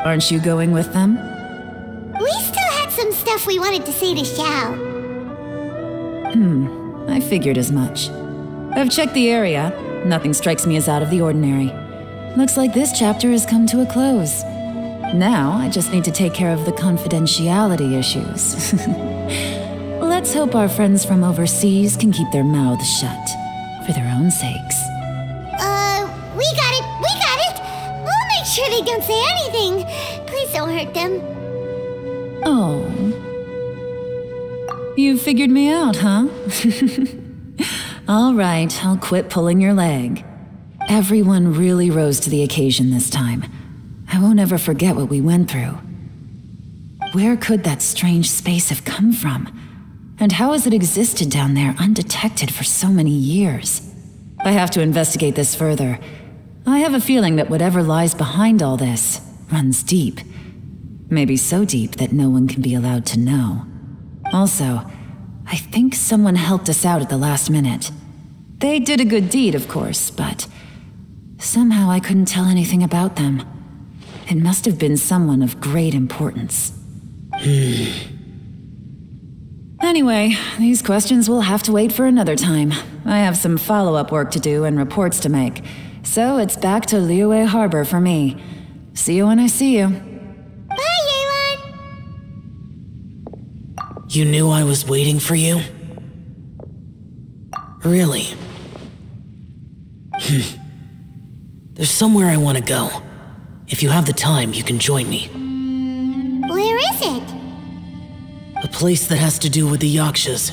Aren't you going with them? We still had some stuff we wanted to say to Xiao. I figured as much. I've checked the area. Nothing strikes me as out of the ordinary. Looks like this chapter has come to a close. Now, I just need to take care of the confidentiality issues. Let's hope our friends from overseas can keep their mouths shut, for their own sakes. We got it! We'll make sure they don't say anything. Please don't hurt them. Oh. You figured me out, huh? All right, I'll quit pulling your leg. Everyone really rose to the occasion this time. I won't ever forget what we went through. Where could that strange space have come from? And how has it existed down there undetected for so many years? I have to investigate this further. I have a feeling that whatever lies behind all this runs deep. Maybe so deep that no one can be allowed to know. Also, I think someone helped us out at the last minute. They did a good deed, of course, but somehow I couldn't tell anything about them. It must have been someone of great importance. Anyway, these questions will have to wait for another time. I have some follow-up work to do and reports to make. So it's back to Liyue Harbor for me. See you when I see you. Bye, Yelan! You knew I was waiting for you? Really? There's somewhere I want to go. If you have the time, you can join me. Where is it? A place that has to do with the Yakshas.